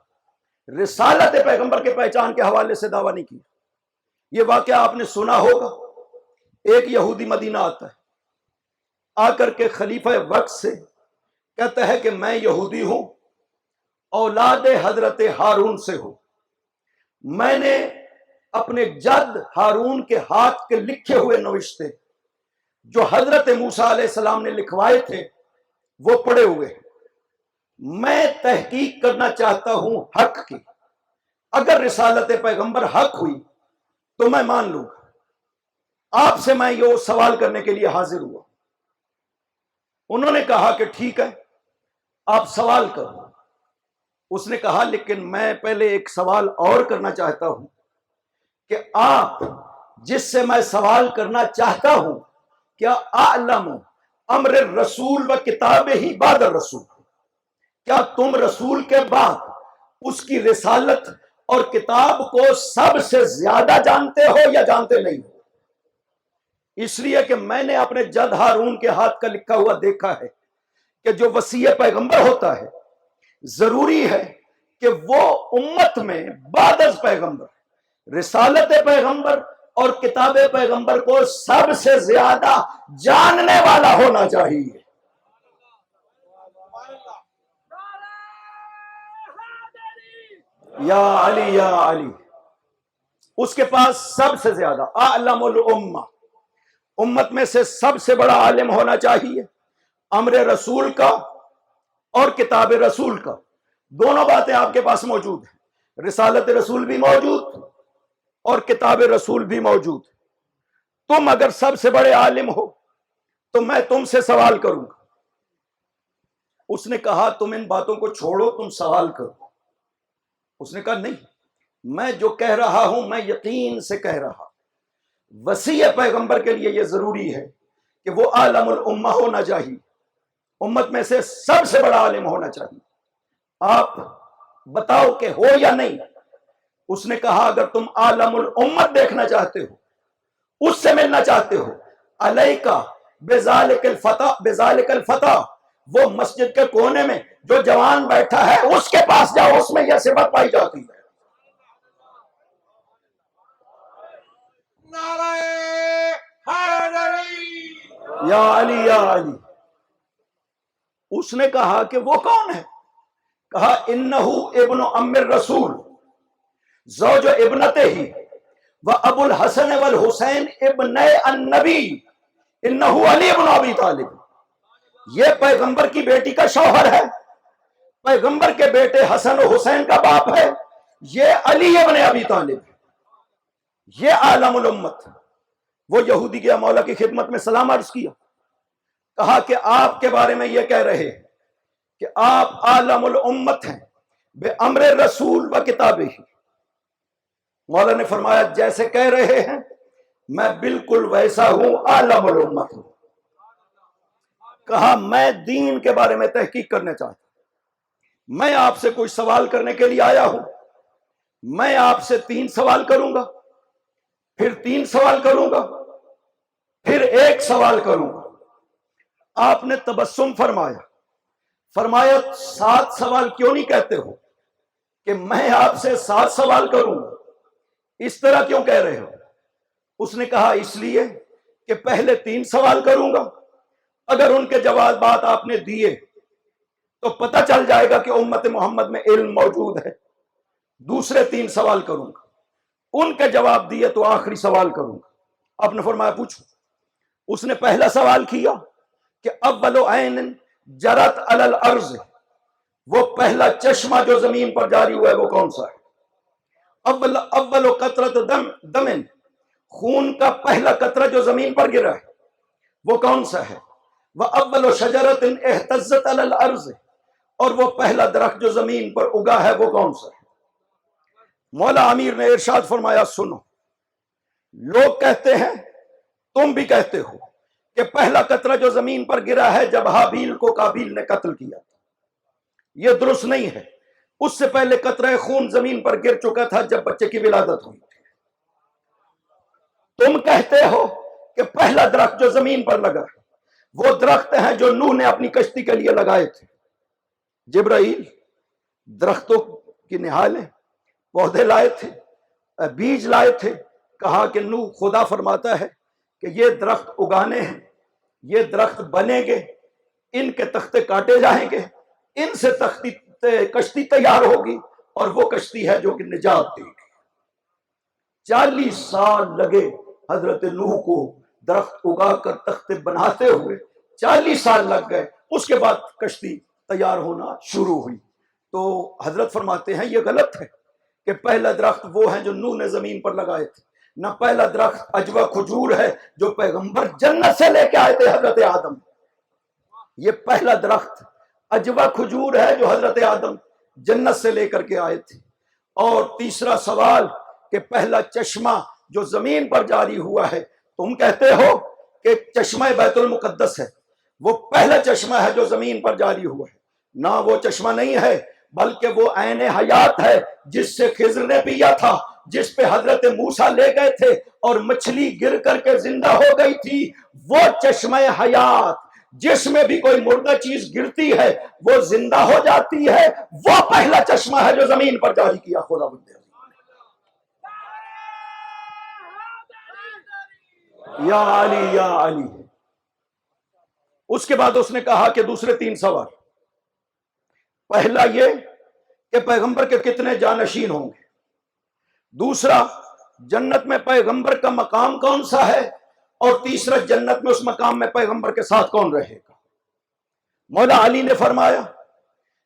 رسالت پیغمبر کے پہچان کے حوالے سے دعویٰ نہیں کیا۔ یہ واقعہ آپ نے سنا ہوگا، ایک یہودی مدینہ آتا ہے، آ کر کے خلیفہ وقت سے کہتا ہے کہ میں یہودی ہوں، اولاد حضرت ہارون سے ہوں، میں نے اپنے جد ہارون کے ہاتھ کے لکھے ہوئے نوشتے جو حضرت موسیٰ علیہ السلام نے لکھوائے تھے وہ پڑے ہوئے ہیں، میں تحقیق کرنا چاہتا ہوں حق کی، اگر رسالت پیغمبر حق ہوئی تو میں مان لوں گا، آپ سے میں یہ سوال کرنے کے لیے حاضر ہوا۔ انہوں نے کہا کہ ٹھیک ہے آپ سوال کرو۔ اس نے کہا لیکن میں پہلے ایک سوال اور کرنا چاہتا ہوں کہ آپ جس سے میں سوال کرنا چاہتا ہوں کیا اعلم امر الرسول و کتاب ہی بعد الرسول، کیا تم رسول کے بعد اس کی رسالت اور کتاب کو سب سے زیادہ جانتے ہو یا جانتے نہیں ہو؟ اس لیے کہ میں نے اپنے جد ہارون کے ہاتھ کا لکھا ہوا دیکھا ہے کہ جو وصی پیغمبر ہوتا ہے ضروری ہے کہ وہ امت میں بعد از پیغمبر رسالت پیغمبر اور کتاب پیغمبر کو سب سے زیادہ جاننے والا ہونا چاہیے۔ یا علی یا علی، اس کے پاس سب سے زیادہ اعلم الامہ، امت میں سے سب سے بڑا عالم ہونا چاہیے، امر رسول کا اور کتاب رسول کا، دونوں باتیں آپ کے پاس موجود ہیں، رسالت رسول بھی موجود اور کتاب رسول بھی موجود۔ تم اگر سب سے بڑے عالم ہو تو میں تم سے سوال کروں گا۔ اس نے کہا تم ان باتوں کو چھوڑو، تم سوال کرو۔ اس نے کہا نہیں، میں جو کہہ رہا ہوں میں یقین سے کہہ رہا، وصی پیغمبر کے لیے یہ ضروری ہے کہ وہ عالم الامہ ہونا چاہیے، امت میں سے سب سے بڑا عالم ہونا چاہیے، آپ بتاؤ کہ ہو یا نہیں؟ اس نے کہا اگر تم عالم الامت دیکھنا چاہتے ہو، اس سے ملنا چاہتے ہو، علیکا بذالک الفتح، وہ مسجد کے کونے میں جو جوان بیٹھا ہے اس کے پاس جاؤ، اس میں یہ صفت پائی جاتی ہے۔ نعرہ حیدری، یا علی یا علی۔ اس نے کہا کہ وہ کون ہے؟ کہا انہو ابن ام الرسول زوج ابنتے ہی و ابو الحسن والحسین ابن النبی انہو علی ابن ابی طالب، یہ پیغمبر کی بیٹی کا شوہر ہے، پیغمبر کے بیٹے حسن و حسین کا باپ ہے، یہ علی ابن ابی طالب ہے، یہ عالم الامت۔ وہ یہودی گیا مولا کی خدمت میں سلام عرض کیا، کہا کہ آپ کے بارے میں یہ کہہ رہے ہیں کہ آپ عالم الامت ہیں بے امر رسول و کتاب ہی۔ مولا نے فرمایا جیسے کہہ رہے ہیں میں بالکل ویسا ہوں، عالم الامت ہوں۔ کہا میں دین کے بارے میں تحقیق کرنا چاہتا ہوں، میں آپ سے کوئی سوال کرنے کے لیے آیا ہوں، میں آپ سے 3 سوال کروں گا، پھر 3 سوال کروں گا، پھر 1 سوال کروں گا۔ آپ نے تبسم فرمایا 7 سوال کیوں نہیں کہتے ہو کہ میں آپ سے 7 سوال کروں گا، اس طرح کیوں کہہ رہے ہو؟ اس نے کہا اس لیے کہ پہلے 3 سوال کروں گا، اگر ان کے جوابات آپ نے دیے تو پتہ چل جائے گا کہ امت محمد میں علم موجود ہے، دوسرے 3 سوال کروں گا، ان کے جواب دیے تو آخری سوال کروں گا۔ آپ نے فرمایا پوچھو۔ اس نے پہلا سوال کیا کہ اول عین جرت علی الارض، وہ پہلا چشمہ جو زمین پر جاری ہوا ہے وہ کون سا ہے؟ اول قطرۃ دم، خون کا پہلا قطرہ جو زمین پر گرا ہے وہ کون سا ہے؟ وَأَوَّلُ شَجَرَةٍ اهْتَزَّتْ عَلَى الْأَرْضِ، اور وہ پہلا درخت جو زمین پر اگا ہے وہ کون سا ہے؟ مولا امیر نے ارشاد فرمایا سنو، لوگ کہتے ہیں، تم بھی کہتے ہو کہ پہلا قطرہ جو زمین پر گرا ہے جب حابیل کو قابیل نے قتل کیا تھا، یہ درست نہیں ہے۔ اس سے پہلے قطرہ خون زمین پر گر چکا تھا جب بچے کی ولادت ہوئی تھی۔ تم کہتے ہو کہ پہلا درخت جو زمین پر لگا ہے وہ درخت ہیں جو نوح نے اپنی کشتی کے لیے لگائے تھے۔ جبرائیل درختوں کی نہالیں، پودے لائے تھے، بیج لائے تھے، کہا کہ نوح خدا فرماتا ہے کہ یہ درخت اگانے ہیں، یہ درخت بنیں گے، ان کے تختے کاٹے جائیں گے، ان سے کشتی تیار ہوگی، اور وہ کشتی ہے جو کہ نجات دے گی۔ 40 سال لگے حضرت نوح کو درخت اگا کر تختے بناتے ہوئے، 40 سال لگ گئے، اس کے بعد کشتی تیار ہونا شروع ہوئی۔ تو حضرت فرماتے ہیں یہ غلط ہے کہ پہلا درخت وہ ہیں جو نوح نے زمین پر لگائے تھے، نہ پہلا درخت عجوہ کھجور ہے جو پیغمبر جنت سے لے کے آئے تھے حضرت آدم۔ یہ پہلا درخت عجوہ کھجور ہے جو حضرت آدم جنت سے لے کر کے آئے تھے۔ اور تیسرا سوال کہ پہلا چشمہ جو زمین پر جاری ہوا ہے، تم کہتے ہو کہ چشمہ بیت المقدس ہے، وہ پہلا چشمہ ہے جو زمین پر جاری ہوا ہے۔ نہ وہ چشمہ نہیں ہے، بلکہ وہ عین حیات ہے جس سے خضر نے پیا تھا، جس پہ حضرت موسیٰ لے گئے تھے اور مچھلی گر کر کے زندہ ہو گئی تھی۔ وہ چشمہ حیات جس میں بھی کوئی مردہ چیز گرتی ہے وہ زندہ ہو جاتی ہے، وہ پہلا چشمہ ہے جو زمین پر جاری کیا خدا بندے۔ یا علی یا علی۔ اس کے بعد اس نے کہا کہ دوسرے 3 سوال، پہلا یہ کہ پیغمبر کے کتنے جانشین ہوں گے، دوسرا جنت میں پیغمبر کا مقام کون سا ہے، اور تیسرا جنت میں اس مقام میں پیغمبر کے ساتھ کون رہے گا۔ مولا علی نے فرمایا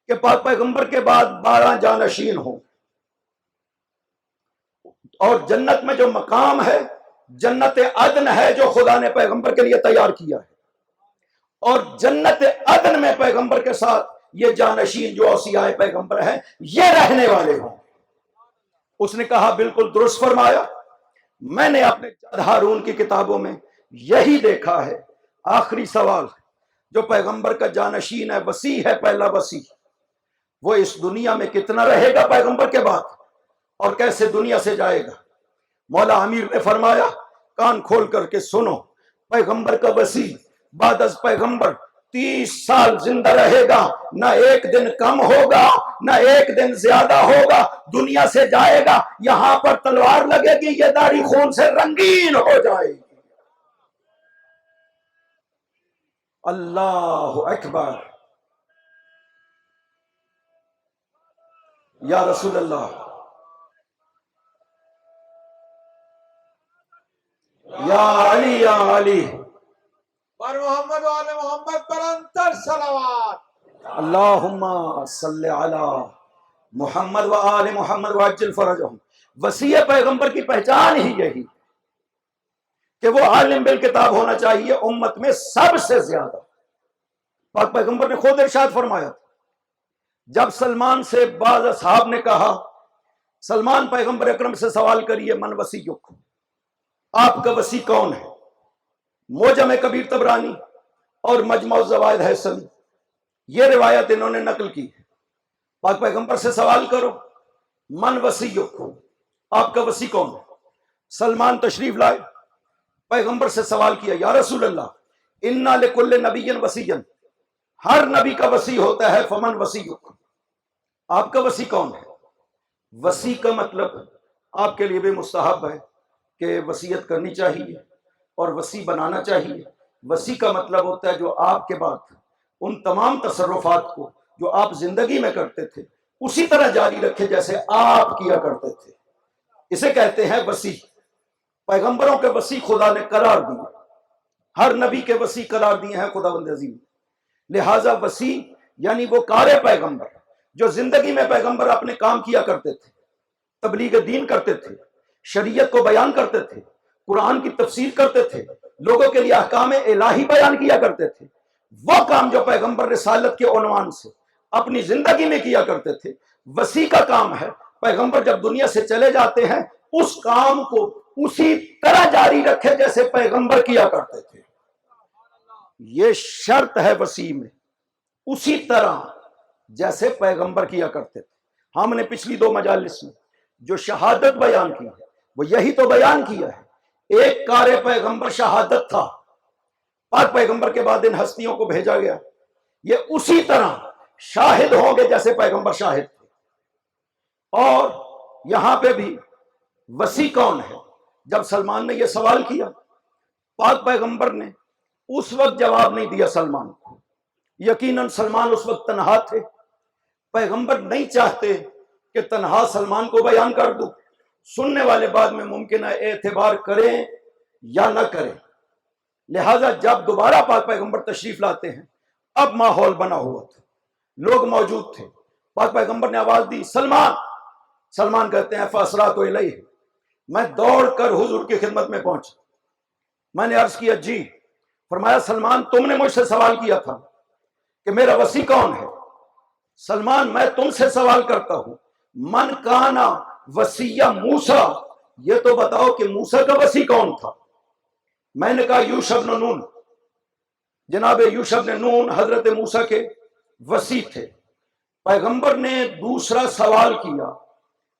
کہ پاک پیغمبر کے بعد 12 جانشین ہوں، اور جنت میں جو مقام ہے جنت عدن ہے جو خدا نے پیغمبر کے لیے تیار کیا ہے، اور جنت عدن میں پیغمبر کے ساتھ یہ جانشین جو اوصیاء پیغمبر ہیں یہ رہنے والے ہوں۔ اس نے کہا بالکل درست فرمایا، میں نے اپنے جد ہارون کی کتابوں میں یہی دیکھا ہے۔ آخری سوال جو پیغمبر کا جانشین ہے، وسیع ہے، پہلا وسیع، وہ اس دنیا میں کتنا رہے گا پیغمبر کے بعد، اور کیسے دنیا سے جائے گا۔ مولا امیر نے فرمایا کان کھول کر کے سنو، پیغمبر کا وسیع بعد از پیغمبر 30 سال زندہ رہے گا، نہ ایک دن کم ہوگا نہ ایک دن زیادہ ہوگا، دنیا سے جائے گا، یہاں پر تلوار لگے گی، یہ داڑھی خون سے رنگین ہو جائے گی۔ اللہ اکبر، یا رسول اللہ، یا علی یا علی، پر محمد و آل محمد پر انتر صلوات۔ اللہم صلی علی محمد و آل محمد وعجل فرجہم۔ وسیع پیغمبر کی پہچان ہی یہی کہ وہ عالم بالکتاب ہونا چاہیے امت میں سب سے زیادہ۔ پاک پیغمبر نے خود ارشاد فرمایا جب سلمان سے بعض اصحاب نے کہا سلمان پیغمبر اکرم سے سوال کریے من وسیعک، آپ کا وسیع کون ہے؟ موجم کبیر طبرانی اور مجمع الزوائد حسنی یہ روایت انہوں نے نقل کی۔ پاک پیغمبر سے سوال کرو من وسیعک، آپ کا وسیع کون ہے؟ سلمان تشریف لائے، پیغمبر سے سوال کیا یا رسول اللہ انا لکل نبی وسیعا، ہر نبی کا وسیع ہوتا ہے، فمن وسیعک، آپ کا وسیع کون ہے؟ وسیع کا مطلب آپ کے لیے بھی مستحب ہے کہ وصیت کرنی چاہیے اور وسیع بنانا چاہیے۔ وسیع کا مطلب ہوتا ہے جو آپ کے بعد ان تمام تصرفات کو جو آپ زندگی میں کرتے تھے اسی طرح جاری رکھے جیسے آپ کیا کرتے تھے. اسے کہتے ہیں وسیع. پیغمبروں کے وسیع خدا نے قرار دیا، ہر نبی کے وسیع قرار دیے ہیں خدا بند عظیم. لہٰذا وسیع یعنی وہ کار پیغمبر جو زندگی میں پیغمبر اپنے کام کیا کرتے تھے، تبلیغ دین کرتے تھے، شریعت کو بیان کرتے تھے، قرآن کی تفسیر کرتے تھے، لوگوں کے لیے احکام الہی بیان کیا کرتے تھے. وہ کام جو پیغمبر رسالت کے عنوان سے اپنی زندگی میں کیا کرتے تھے، وسیع کا کام ہے. پیغمبر جب دنیا سے چلے جاتے ہیں اس کام کو اسی طرح جاری رکھے جیسے پیغمبر کیا کرتے تھے. یہ شرط ہے وسیع میں، اسی طرح جیسے پیغمبر کیا کرتے تھے. ہم نے پچھلی 2 مجالس میں جو شہادت بیان کی ہے وہ یہی تو بیان کیا ہے. ایک کار پیغمبر شہادت تھا، پاک پیغمبر کے بعد ان ہستیوں کو بھیجا گیا. یہ اسی طرح شاہد ہوں گے جیسے پیغمبر شاہد تھے. اور یہاں پہ بھی وسیع کون ہے؟ جب سلمان نے یہ سوال کیا، پاک پیغمبر نے اس وقت جواب نہیں دیا سلمان کو. یقیناً سلمان اس وقت تنہا تھے. پیغمبر نہیں چاہتے کہ تنہا سلمان کو بیان کر دوں. سننے والے بعد میں ممکن ہے اعتبار کریں یا نہ کریں. لہذا جب دوبارہ پاک پیغمبر تشریف لاتے ہیں، اب ماحول بنا ہوا تھا، لوگ موجود تھے. پاک پیغمبر نے آواز دی سلمان. سلمان کہتے ہیں فاسرات الیہ، میں دوڑ کر حضور کی خدمت میں پہنچا. میں نے عرض کیا جی. فرمایا سلمان تم نے مجھ سے سوال کیا تھا کہ میرا وسیع کون ہے. سلمان میں تم سے سوال کرتا ہوں من کانا وسیع موسیٰ، یہ تو بتاؤ کہ موسیٰ کا وسیع کون تھا. میں نے کہا یوشع بن نون. جناب یوشع بن نون حضرت موسیٰ کے وسیع تھے. پیغمبر نے دوسرا سوال کیا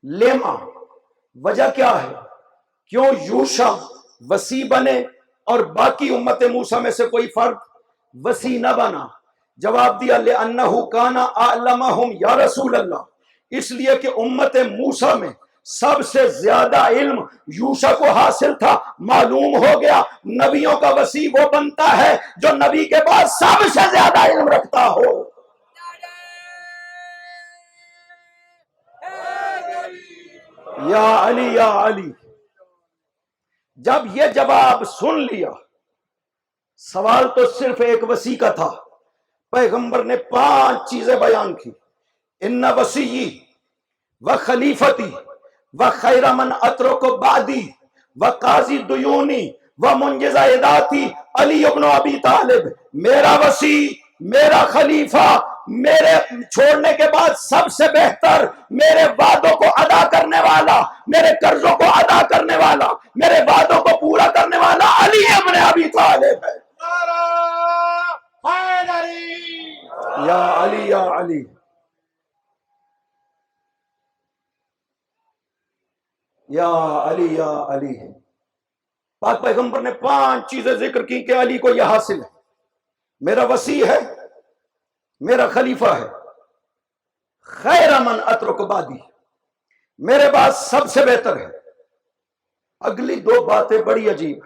لیما، وجہ کیا ہے؟ کیوں یوشع وسیع بنے اور باقی امت موسیٰ میں سے کوئی فرد وسیع نہ بنا؟ جواب دیا لِأَنَّهُ كَانَ أَعْلَمَهُمْ یا رسول اللہ، اس لیے کہ امت موسیٰ میں سب سے زیادہ علم یوشع کو حاصل تھا. معلوم ہو گیا نبیوں کا وسیع وہ بنتا ہے جو نبی کے بعد سب سے زیادہ علم رکھتا ہو. یا علی یا علی. جب یہ جواب سن لیا، سوال تو صرف ایک وسیع کا تھا. پیغمبر نے 5 چیزیں بیان کی. ان وسیعی و خلیفتی و خیر من اترک بعدی و قاضی دیونی و منجز عداتی علی ابن ابی طالب. میرا وسیع، میرا خلیفہ، میرے چھوڑنے کے بعد سب سے بہتر، میرے وعدوں کو ادا کرنے والا، میرے قرضوں کو ادا کرنے والا، میرے وعدوں کو پورا کرنے والا علی ابن ابی طالب ہے. یا علی یا علی. یا علی یا علی. پاک پیغمبر نے 5 چیزیں ذکر کی کہ علی کو یہ حاصل ہے. میرا وسیع ہے، میرا خلیفہ ہے، خیر من اترک بعدی، میرے بعد سب سے بہتر ہے. اگلی 2 باتیں بڑی عجیب.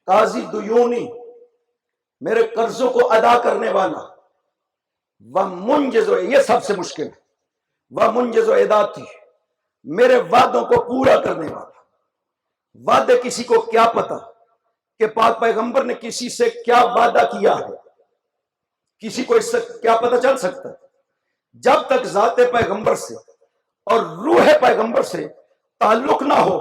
قاضی دیونی، میرے قرضوں کو ادا کرنے والا. ومنجز، یہ سب سے مشکل ہے. ومنجز عداتی، میرے وعدوں کو پورا کرنے والا. وعدے کسی کو کیا پتا کہ پاک پیغمبر نے کسی سے کیا وعدہ کیا ہے؟ کسی کو اس سے کیا پتا چل سکتا ہے؟ جب تک ذات پیغمبر سے اور روح پیغمبر سے تعلق نہ ہو،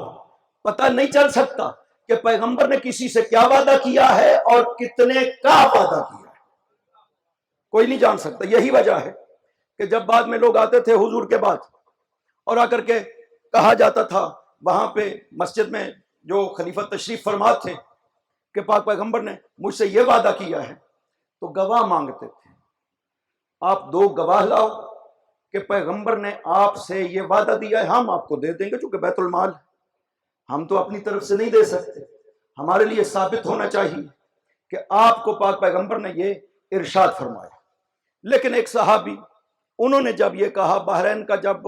پتہ نہیں چل سکتا کہ پیغمبر نے کسی سے کیا وعدہ کیا ہے اور کتنے کا وعدہ کیا ہے. کوئی نہیں جان سکتا. یہی وجہ ہے کہ جب بعد میں لوگ آتے تھے حضور کے بعد اور آ کر کے کہا جاتا تھا وہاں پہ مسجد میں جو خلیفہ تشریف فرما تھے کہ پاک پیغمبر نے مجھ سے یہ وعدہ کیا ہے، تو گواہ مانگتے تھے. آپ 2 گواہ لاؤ کہ پیغمبر نے آپ سے یہ وعدہ دیا ہے. ہم آپ کو دے دیں گے چونکہ بیت المال ہے، ہم تو اپنی طرف سے نہیں دے سکتے. ہمارے لیے ثابت ہونا چاہیے کہ آپ کو پاک پیغمبر نے یہ ارشاد فرمایا. لیکن ایک صحابی، انہوں نے جب یہ کہا، بحرین کا جب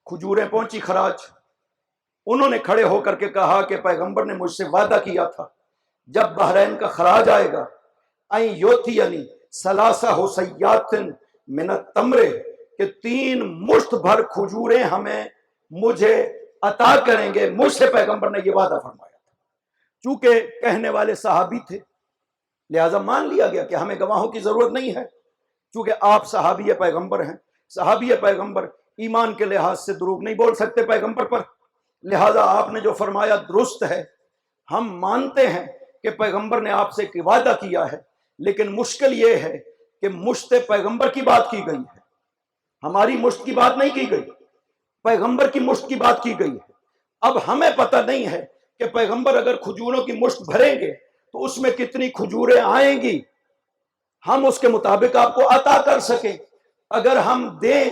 کھجوریں پہنچی خراج، انہوں نے کھڑے ہو کر کے کہا کہ پیغمبر نے مجھ سے وعدہ کیا تھا جب بحرین کا خراج آئے گا این یوتھی یعنی ثلاثہ حسیات من التمر، کہ 3 مشت بھر کھجوریں مجھے عطا کریں گے. مجھ سے پیغمبر نے یہ وعدہ فرمایا تھا. چونکہ کہنے والے صحابی تھے لہذا مان لیا گیا کہ ہمیں گواہوں کی ضرورت نہیں ہے. چونکہ آپ صحابی پیغمبر ہیں، صحابی پیغمبر ایمان کے لحاظ سے دروغ نہیں بول سکتے پیغمبر پر، لہذا آپ نے جو فرمایا درست ہے. ہم مانتے ہیں کہ پیغمبر نے آپ سے وعدہ کیا ہے، لیکن مشکل یہ ہے کہ مشت پیغمبر کی بات کی گئی ہے، ہماری مشت کی بات نہیں کی گئی، پیغمبر کی مشت کی بات کی گئی ہے. اب ہمیں پتہ نہیں ہے کہ پیغمبر اگر کھجوروں کی مشت بھریں گے تو اس میں کتنی کھجوریں آئیں گی، ہم اس کے مطابق آپ کو عطا کر سکیں. اگر ہم دیں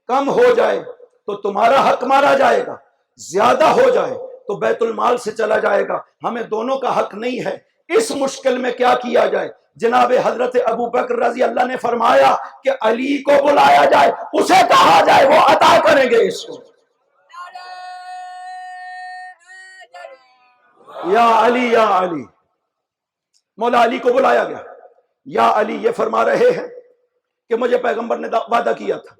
کم ہو جائے تو تمہارا حق مارا جائے گا، زیادہ ہو جائے تو بیت المال سے چلا جائے گا. ہمیں دونوں کا حق نہیں ہے. اس مشکل میں کیا کیا جائے؟ جناب حضرت ابو بکر رضی اللہ نے فرمایا کہ علی کو بلایا جائے، اسے کہا جائے، وہ عطا کریں گے اس کو. یا علی یا علی، مولا علی کو بلایا گیا. یا علی یہ فرما رہے ہیں کہ مجھے پیغمبر نے وعدہ کیا تھا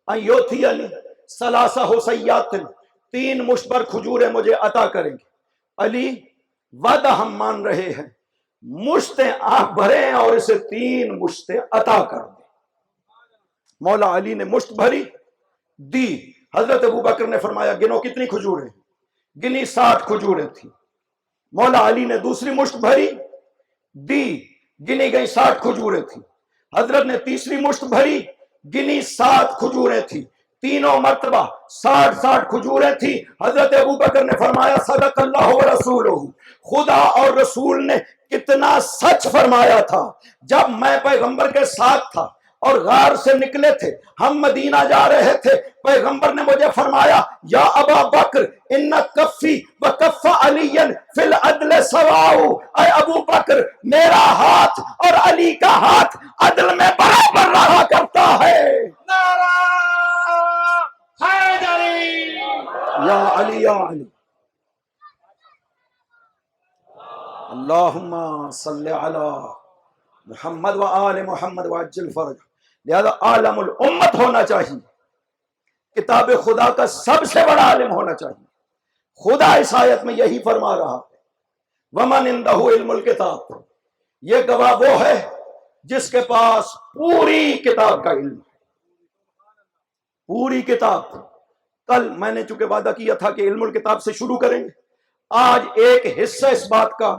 ایوتھی علی ثلاثہ حسیات، 3 مشت بھر کھجوریں مجھے عطا کریں گے. علی وعدہ ہم مان رہے ہیں، مشتیں آپ بھریں اور اسے 3 مشتیں عطا کر دیں. مولا علی نے مشت بھری دی. حضرت ابو بکر نے فرمایا گنو کتنی کھجوریں؟ گنی 60 کھجوریں تھیں. مولا علی نے دوسری مشت بھری دی، گنی گئی 60 کھجوریں تھیں. حضرت نے تیسری مشت بھری، گنی 7 کھجوریں تھیں. تینوں مرتبہ 60 کھجوریں تھیں. حضرت ابو بکر نے فرمایا صدق اللہ و رسولہ، خدا اور رسول نے کتنا سچ فرمایا تھا. جب میں پیغمبر کے ساتھ تھا اور غار سے نکلے تھے، ہم مدینہ جا رہے تھے، پیغمبر نے مجھے فرمایا یا ابا بکر ان کفی و کف علی فی العدل سواء، اے ابو بکر میرا ہاتھ اور علی کا ہاتھ عدل میں برابر رہا کرتا ہے. نعرہ حیدری، یا علی یا علی. اللہم صلی علی محمد و آل محمد وعجل فرج. لہذا عالم الامت ہونا چاہیے، کتاب خدا کا سب سے بڑا عالم ہونا چاہیے. خدا اس آیت میں یہی فرما رہا ہے ومن عندہ علم الکتاب، یہ گواہ وہ ہے جس کے پاس پوری کتاب کا علم ہے. پوری کتاب. کل میں نے چونکہ وعدہ کیا تھا کہ علم الکتاب سے شروع کریں گے، آج ایک حصہ اس بات کا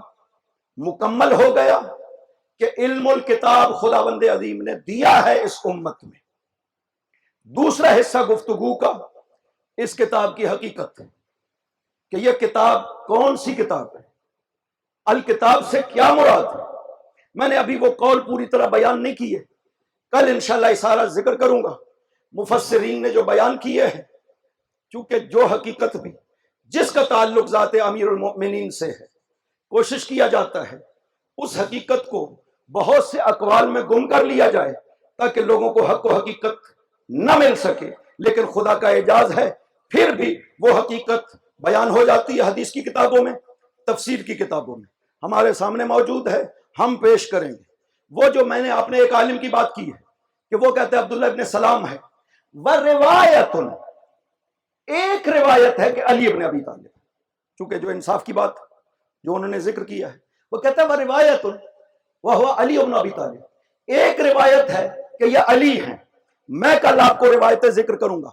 مکمل ہو گیا کہ علم الکتاب خداوند عظیم نے دیا ہے اس امت میں. دوسرا حصہ گفتگو کا اس کتاب کی حقیقت ہے کہ یہ کتاب کون سی کتاب ہے، الکتاب سے کیا مراد ہے. میں نے ابھی وہ قول پوری طرح بیان نہیں کیے، کل انشاءاللہ اشارہ ذکر کروں گا. مفسرین نے جو بیان کیے ہیں، چونکہ جو حقیقت بھی جس کا تعلق ذات امیر المؤمنین سے ہے، کوشش کیا جاتا ہے اس حقیقت کو بہت سے اقوال میں گم کر لیا جائے تاکہ لوگوں کو حق و حقیقت نہ مل سکے. لیکن خدا کا اعجاز ہے پھر بھی وہ حقیقت بیان ہو جاتی ہے. حدیث کی کتابوں میں، تفسیر کی کتابوں میں ہمارے سامنے موجود ہے، ہم پیش کریں گے. وہ جو میں نے اپنے ایک عالم کی بات کی ہے کہ وہ کہتے ہیں عبداللہ ابن سلام ہے، وَرِوَایَةٌ، ایک روایت ہے کہ علی ابن ابی طالب، چونکہ جو انصاف کی بات جو انہوں نے ذکر کیا ہے وہ کہتا ہے وَرِوَایَةٌ وَهُوَ علی ابن ابی طالب. ایک روایت ہے کہ یہ علی ہیں. میں کل آپ کو روایتیں ذکر کروں گا.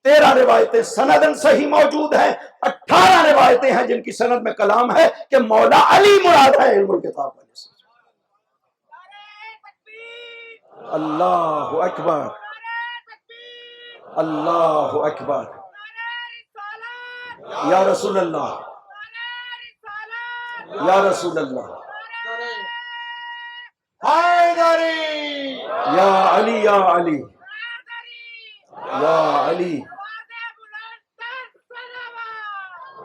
13 روایتیں سندن صحیح موجود ہیں، 18 روایتیں ہیں جن کی سند میں کلام ہے کہ مولا علی مراد ہے علم الکتاب والے سے. اللہ اکبر، اللہ اکبر. یا رسول اللہ، یا رسول اللہ، حیدری، یا علی یا علی، یا علی.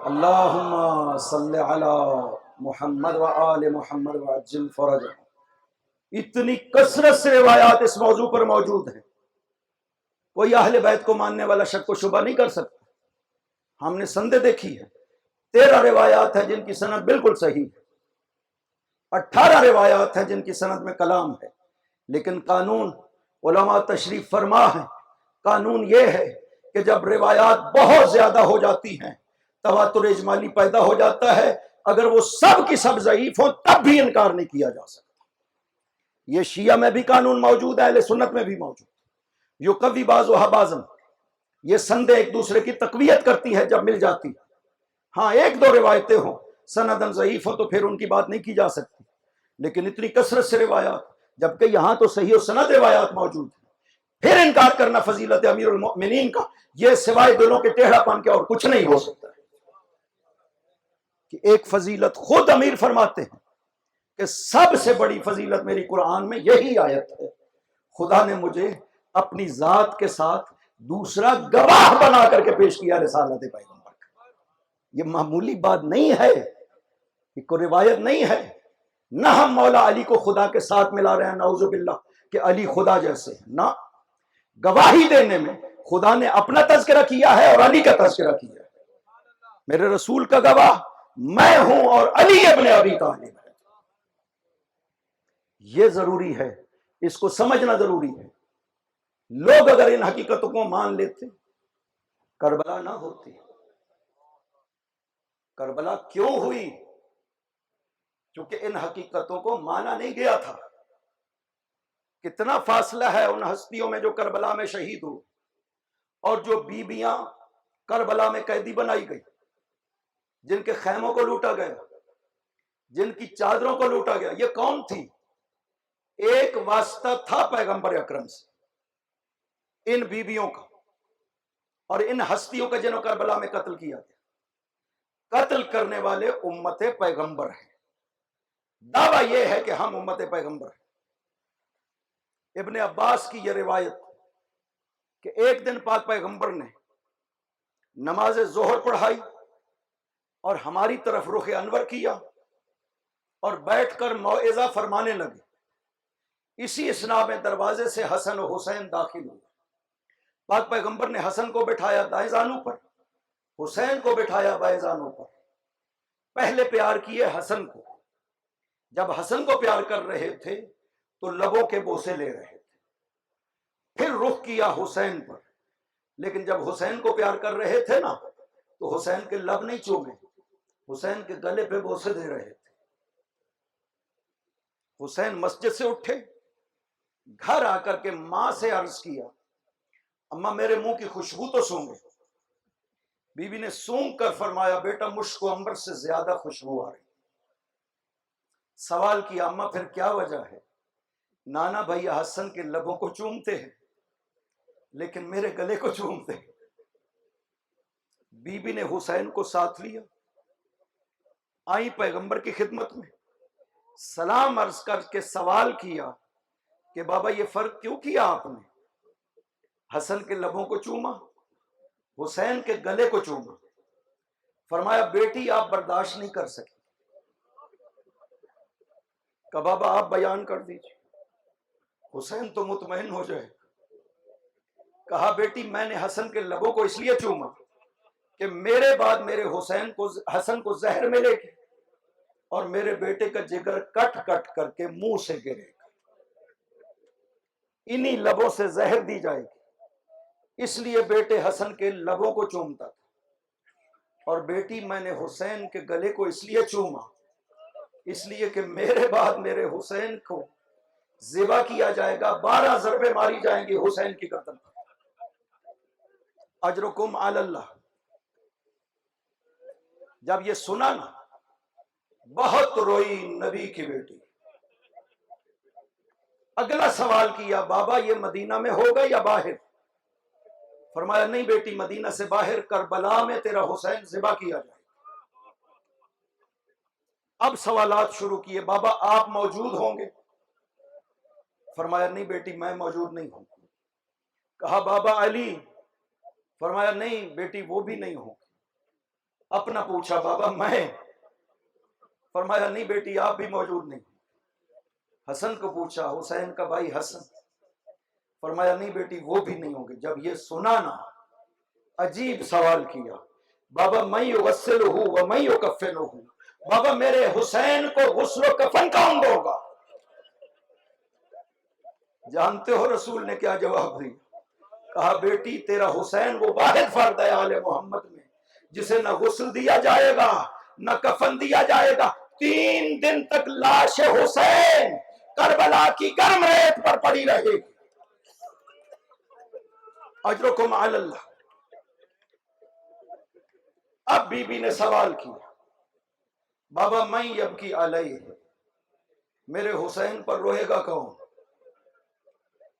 اللہم صلی علی محمد و آل محمد وعجل فرج. اتنی کثرت سے روایات اس موضوع پر موجود ہیں، کوئی اہل بیت کو ماننے والا شک و شبہ نہیں کر سکتا. ہم نے سندیں دیکھی ہے، 13 روایات ہیں جن کی سند بالکل صحیح ہے، 18 روایات ہیں جن کی سند میں کلام ہے. لیکن قانون علماء تشریف فرما ہے قانون یہ ہے کہ جب روایات بہت زیادہ ہو جاتی ہیں تواتر اجمالی پیدا ہو جاتا ہے، اگر وہ سب کی سب ضعیف ہوں تب بھی انکار نہیں کیا جا سکتا۔ یہ شیعہ میں بھی قانون موجود ہے، اہل سنت میں بھی موجود ہے۔ یقوی بعضھا بعضا، یہ سندیں ایک دوسرے کی تقویت کرتی ہے جب مل جاتی۔ ہاں ایک دو روایتیں ہوں سندن ضعیف ہو تو پھر ان کی بات نہیں کی جا سکتی، لیکن اتنی کثرت سے روایات، جبکہ یہاں تو صحیح و سند روایات موجود ہیں، پھر انکار کرنا فضیلت امیر المؤمنین کا، یہ سوائے دلوں کے ٹیڑھا پن کے اور کچھ نہیں ہو سکتا۔ کہ ایک فضیلت خود امیر فرماتے ہیں کہ سب سے بڑی فضیلت میری قرآن میں یہی آیت ہے، خدا نے مجھے اپنی ذات کے ساتھ دوسرا گواہ بنا کر کے پیش کیا رسالت پیغمبر کا۔ یہ معمولی بات نہیں ہے، یہ کوئی روایت نہیں ہے۔ نہ ہم مولا علی کو خدا کے ساتھ ملا رہے ہیں نعوذ باللہ کہ علی خدا جیسے، نہ، گواہی دینے میں خدا نے اپنا تذکرہ کیا ہے اور علی کا تذکرہ کیا ہے۔ میرے رسول کا گواہ میں ہوں اور علی ابن ابی طالب ہے۔ یہ ضروری ہے، اس کو سمجھنا ضروری ہے۔ لوگ اگر ان حقیقتوں کو مان لیتے کربلا نہ ہوتی۔ کربلا کیوں ہوئی؟ کیونکہ ان حقیقتوں کو مانا نہیں گیا تھا۔ کتنا فاصلہ ہے ان ہستیوں میں جو کربلا میں شہید ہو، اور جو بیویاں کربلا میں قیدی بنائی گئی، جن کے خیموں کو لوٹا گیا، جن کی چادروں کو لوٹا گیا۔ یہ کون تھی؟ ایک واسطہ تھا پیغمبر اکرم سے، ان بیویوں کا اور ان ہستیوں کا جنہوں کربلا میں قتل کیا گیا۔ قتل کرنے والے امت پیغمبر ہیں، دعویٰ یہ ہے کہ ہم امت پیغمبر ہیں۔ ابن عباس کی یہ روایت کہ ایک دن پاک پیغمبر نے نماز ظہر پڑھائی اور ہماری طرف رخ انور کیا اور بیٹھ کر موعظہ فرمانے لگے۔ اسی اثناء میں دروازے سے حسن و حسین داخل ہوئے۔ پاک پیغمبر نے حسن کو بٹھایا دائیں زانوں پر، حسین کو بٹھایا بائیں زانوں پر۔ پہلے پیار کیے حسن کو، جب حسن کو پیار کر رہے تھے تو لبوں کے بوسے لے رہے تھے۔ پھر رخ کیا حسین پر، لیکن جب حسین کو پیار کر رہے تھے نا تو حسین کے لب نہیں چومے، حسین کے گلے پہ بوسے دے رہے تھے۔ حسین مسجد سے اٹھے، گھر آ کر کے ماں سے عرض کیا، اماں میرے منہ کی خوشبو تو سونگے۔ بی بی نے سونگ کر فرمایا، بیٹا مشک و عنبر سے زیادہ خوشبو آ رہی۔ سوال کیا، اماں پھر کیا وجہ ہے؟ نانا بھیا حسن کے لبوں کو چومتے ہیں لیکن میرے گلے کو چومتے ہیں۔ بی بی نے حسین کو ساتھ لیا، آئی پیغمبر کی خدمت میں، سلام عرض کر کے سوال کیا کہ بابا یہ فرق کیوں کیا آپ نے؟ حسن کے لبوں کو چوما، حسین کے گلے کو چوما۔ فرمایا بیٹی آپ برداشت نہیں کر سکی۔ کہ بابا آپ بیان کر دیجیے، حسین تو مطمئن ہو جائے۔ کہا بیٹی میں نے حسن کے لبوں کو اس لیے چوما کہ میرے بعد میرے حسن کو زہر ملے گی اور میرے بیٹے کا جگر کٹ کٹ کر کے منہ سے گرے گا، انہی لبوں سے زہر دی جائے گی، اس لیے بیٹے حسن کے لبوں کو چومتا تھا۔ اور بیٹی میں نے حسین کے گلے کو اس لیے چوما اس لیے کہ میرے بعد میرے حسین کو ذبح کیا جائے گا، 12 ضربیں ماری جائیں گی حسین کی گردن پر۔ اجرکم علی اللہ۔ جب یہ سنا نا بہت روئی نبی کی بیٹی۔ اگلا سوال کیا، بابا یہ مدینہ میں ہوگا یا باہر؟ فرمایا نہیں بیٹی مدینہ سے باہر، کربلا میں تیرا حسین ذبح کیا جائے۔ اب سوالات شروع کیے، بابا آپ موجود ہوں گے؟ فرمایا نہیں بیٹی میں موجود نہیں ہوں۔ کہا بابا علی؟ فرمایا نہیں بیٹی وہ بھی نہیں ہوں۔ اپنا پوچھا، بابا میں؟ فرمایا نہیں بیٹی آپ بھی موجود نہیں۔ حسن کو پوچھا، حسین کا بھائی حسن؟ فرمایا نہیں بیٹی وہ بھی نہیں ہوں گے۔ جب یہ سنا نا عجیب سوال کیا، بابا میں یغسلہ و میں یکفنہ، بابا میرے حسین کو غسل و کفن کون ہوگا؟ جانتے ہو رسول نے کیا جواب دیا؟ کہا بیٹی تیرا حسین وہ واحد فرد ہے آل محمد میں جسے نہ غسل دیا جائے گا نہ کفن دیا جائے گا، 3 دن تک لاش حسین کربلا کی گرم ریت پر پڑی رہے گی۔ اجرکم علی اللہ۔ اب بی بی نے سوال کیا، بابا میں یبکی علیہ، میرے حسین پر روئے گا کون؟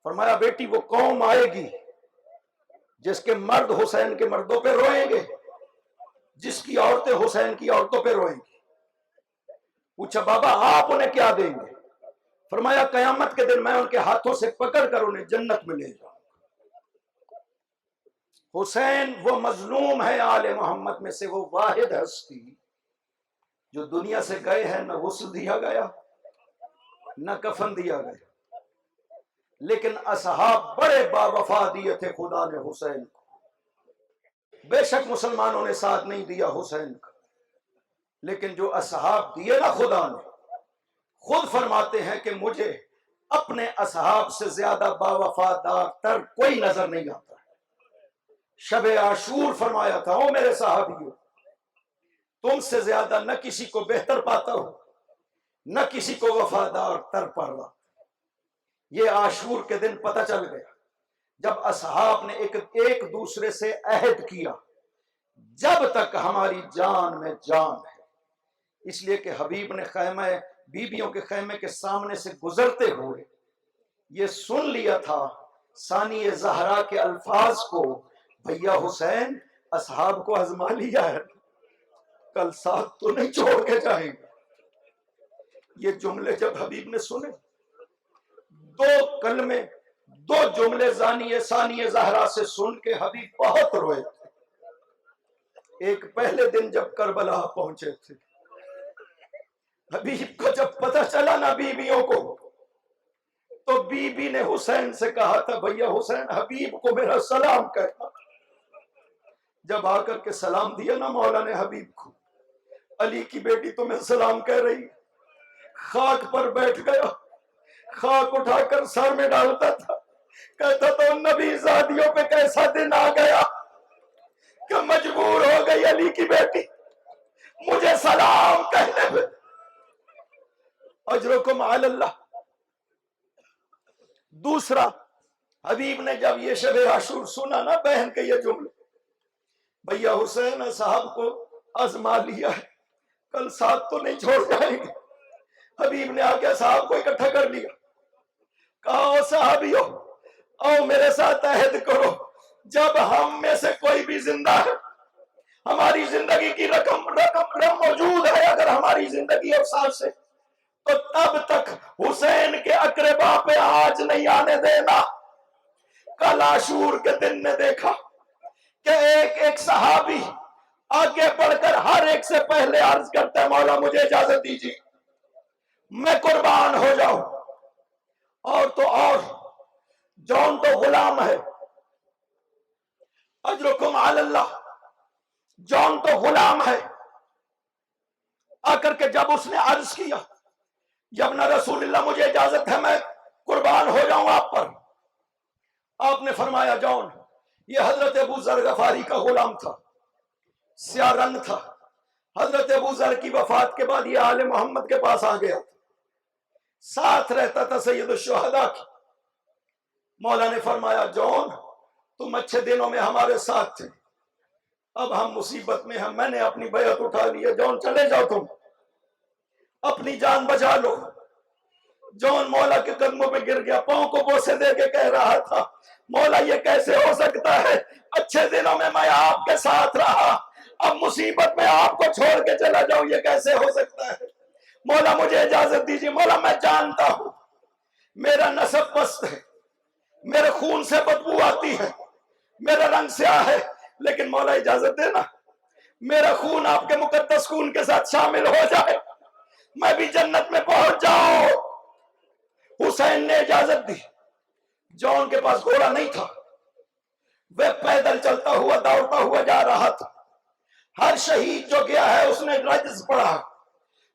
فرمایا بیٹی وہ قوم آئے گی جس کے مرد حسین کے مردوں پہ روئیں گے، جس کی عورتیں حسین کی عورتوں پہ روئیں گی۔ پوچھا بابا آپ انہیں کیا دیں گے؟ فرمایا قیامت کے دن میں ان کے ہاتھوں سے پکڑ کر انہیں جنت میں لے جاؤں۔ حسین وہ مظلوم ہے آل محمد میں سے، وہ واحد ہستی جو دنیا سے گئے ہیں، نہ غسل دیا گیا نہ کفن دیا گیا، لیکن اصحاب بڑے باوفا دیے تھے خدا نے حسین کو۔ بے شک مسلمانوں نے ساتھ نہیں دیا حسین کا، لیکن جو اصحاب دیے نا خدا نے، خود فرماتے ہیں کہ مجھے اپنے اصحاب سے زیادہ باوفادار تر کوئی نظر نہیں آتا۔ شب عاشور فرمایا تھا او میرے صحابیوں، تم سے زیادہ نہ کسی کو بہتر پاتا ہوں نہ کسی کو وفادار تر پا رہا۔ یہ عاشور کے دن پتہ چل گیا جب اصحاب نے ایک دوسرے سے عہد کیا جب تک ہماری جان میں جان ہے، اس لیے کہ حبیب نے خیمہ بیبیوں کے خیمے کے سامنے سے گزرتے ہوئے یہ سن لیا تھا ثانی زہرا کے الفاظ کو، بھیا حسین اصحاب کو آزما لیا ہے، کل ساتھ تو نہیں چھوڑ کے جائیں گا۔ یہ جملے جب حبیب نے سنے، 2 کلمے 2 جملے ثانی زہرا سے سن کے حبیب بہت روئے تھے۔ ایک پہلے دن جب کربلا پہنچے تھے، حبیب کو جب پتہ چلا نا بیویوں کو، تو بی بی نے حسین سے کہا تھا بھیا حسین حبیب کو میرا سلام کہنا۔ جب آ کر کے سلام دیا نا مولا نے حبیب کو، علی کی بیٹی تمہیں سلام کہہ رہی، خاک پر بیٹھ گیا، خاک اٹھا کر سر میں ڈالتا تھا، کہتا تو نبی زادیوں پہ کیسا دن آ گیا کہ مجبور ہو گئی علی کی بیٹی مجھے سلام کہنے میں۔ اجرکم علی اللہ۔ دوسرا، حبیب نے جب یہ شب عاشور سنا نا بہن کے یہ جملے، بھیا حسین صاحب کو آزما لیا ہے، کل ساتھ تو نہیں چھوڑ جائیں گے۔ حبیب نے آ کے صاحب کو اکٹھا کر لیا، کہا او صحابیو او میرے ساتھ عہد کرو، جب ہم میں سے کوئی بھی زندہ ہے، ہماری زندگی کی رقم موجود ہے، اگر ہماری زندگی اب سانس ہے تو تب تک حسین کے اقربا پہ آج نہیں آنے دینا۔ کل عاشور کے دن نے دیکھا کہ ایک صحابی آگے بڑھ کر ہر ایک سے پہلے عرض کرتا ہے مولا مجھے اجازت دیجیے میں قربان ہو جاؤں، اور تو اور جون تو غلام ہے، اجرکم علی اللہ، جون تو غلام ہے۔ آ کر کے جب اس نے عرض کیا یبنا رسول اللہ مجھے اجازت ہے میں قربان ہو جاؤں آپ پر، آپ نے فرمایا جون یہ حضرت ابو ذر غفاری کا غلام تھا، سیاہ رنگ تھا، حضرت ابو ذر کی وفات کے بعد یہ آل محمد کے پاس آ گیا، ساتھ رہتا تھا سید الشہداء کی۔ مولا نے فرمایا جون تم اچھے دنوں میں ہمارے ساتھ تھے، اب ہم مصیبت میں ہیں، میں نے اپنی بیعت اٹھا لی ہے، جون چلے جاؤ تم اپنی جان بچا لو۔ جون مولا کے قدموں پہ گر گیا، پاؤں کو بوسے دے کے کہہ رہا تھا مولا یہ کیسے ہو سکتا ہے، اچھے دنوں میں میں آپ کے ساتھ رہا، اب مصیبت میں آپ کو چھوڑ کے چلا جاؤں، یہ کیسے ہو سکتا ہے، مولا مجھے اجازت دیجیے۔ مولا میں جانتا ہوں میرا نسب پست ہے، میرے خون سے بدبو آتی ہے، میرا رنگ سیاہ ہے، لیکن مولا اجازت دینا میرا خون آپ کے مقدس خون کے ساتھ شامل ہو جائے، میں بھی جنت میں پہنچ جاؤں۔ حسین نے اجازت دی۔ جون کے پاس گھوڑا نہیں تھا، وہ پیدل چلتا ہوا دوڑتا ہوا جا رہا تھا۔ ہر شہید جو گیا ہے اس نے رجز پڑھا،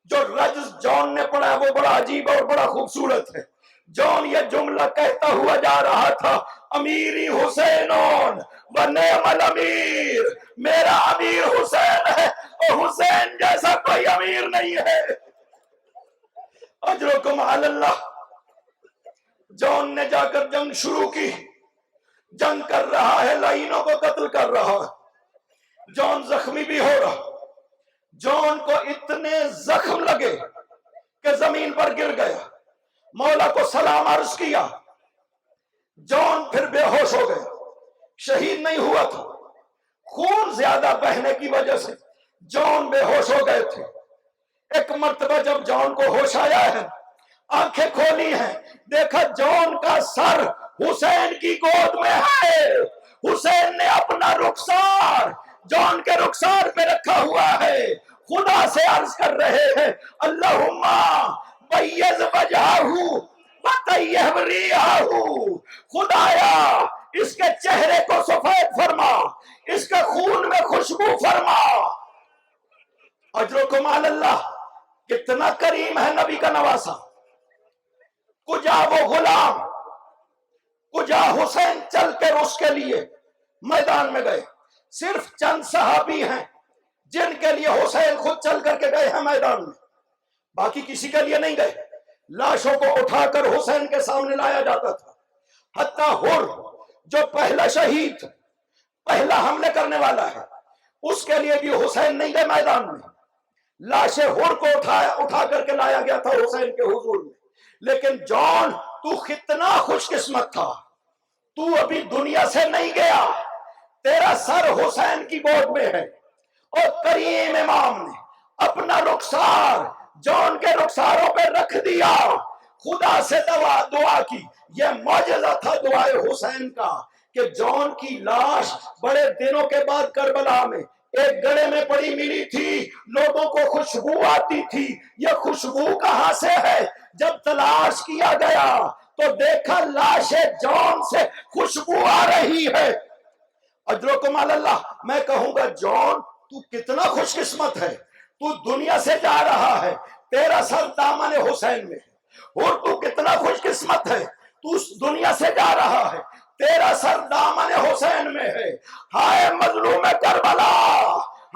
جو رجز جون نے پڑھا وہ بڑا عجیب اور بڑا خوبصورت ہے۔ جون یہ جملہ کہتا ہوا جا رہا تھا، امیری حسینون و نعم الامیر، میرا امیر حسین ہے اور حسین جیسا کوئی امیر نہیں ہے۔ اجرکم علی اللہ۔ جون نے جا کر جنگ شروع کی، جنگ کر رہا ہے، لائنوں کو قتل کر رہا ہے، جون زخمی بھی ہو رہا۔ جون کو اتنے زخم لگے کہ زمین پر گر گیا، مولا کو سلام عرض کیا، جون پھر بے ہوش ہو گئے، شہید نہیں ہوا تھا، خون زیادہ بہنے کی وجہ سے جون بے ہوش ہو گئے تھے۔ ایک مرتبہ جب جون کو ہوش آیا ہے، آنکھیں کھولی ہیں، دیکھا جون کا سر حسین کی گود میں ہے، حسین نے اپنا رخسار جون کے رخسار پہ رکھا ہوا ہے، خدا سے عرض کر رہے ہیں اللہم بیض وجہہ وطیب ریحہ، خدایا اس کے چہرے کو سفید فرما، اس کے خون میں خوشبو فرما۔ اجرکم علی اللہ۔ کتنا کریم ہے نبی کا نواسا۔ کجا وہ غلام، کجا حسین چل کر اس کے لیے میدان میں گئے، صرف چند صحابی ہیں جن کے لیے حسین خود چل کر کے گئے ہیں میدان میں، باقی کسی کے لیے نہیں گئے۔ لاشوں کو اٹھا کر حسین کے سامنے لایا جاتا تھا، حتیٰ حر جو پہلا شہید، پہلا حملے کرنے والا ہے، اس کے لیے بھی حسین نہیں گئے میدان میں، لاش حر کو اٹھا کر کے لایا گیا تھا حسین کے حضور میں۔ لیکن جون تو کتنا خوش قسمت تھا، تو ابھی دنیا سے نہیں گیا، تیرا سر حسین کی گود میں ہے، اور کریم امام نے اپنا رخسار جون کے رخساروں پہ رکھ دیا، خدا سے دعا کی۔ یہ معجزہ تھا دعائے حسین کا کہ جون کی لاش بڑے دنوں کے بعد کربلا میں ایک گڑھے میں پڑی ملی تھی، لوگوں کو خوشبو آتی تھی، یہ خوشبو کہاں سے ہے؟ جب تلاش کیا گیا تو دیکھا لاش جون سے خوشبو آ رہی ہے۔ اجرکم علی اللہ۔ میں کہوں گا جون تو کتنا خوش قسمت ہے، تو دنیا سے جا رہا ہے، تیرا سر دامن حسین میں ہے، اور تو کتنا خوش قسمت ہے، تو اس دنیا سے جا رہا ہے، تیرا سر دامن حسین میں ہے۔ ہائے مظلوم کربلا،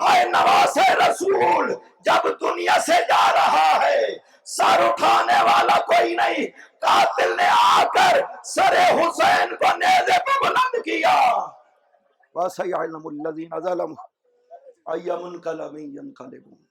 ہائے نواز رسول، جب دنیا سے جا رہا ہے، سر اٹھانے والا کوئی نہیں، قاتل نے آ کر سر حسین کو نیزے پہ بلند کیا۔ وَسَيَعْلَمُ الَّذِينَ ظَلَمُوا أَيَّ مُنْقَلَبٍ يَنْقَلِبُونَ۔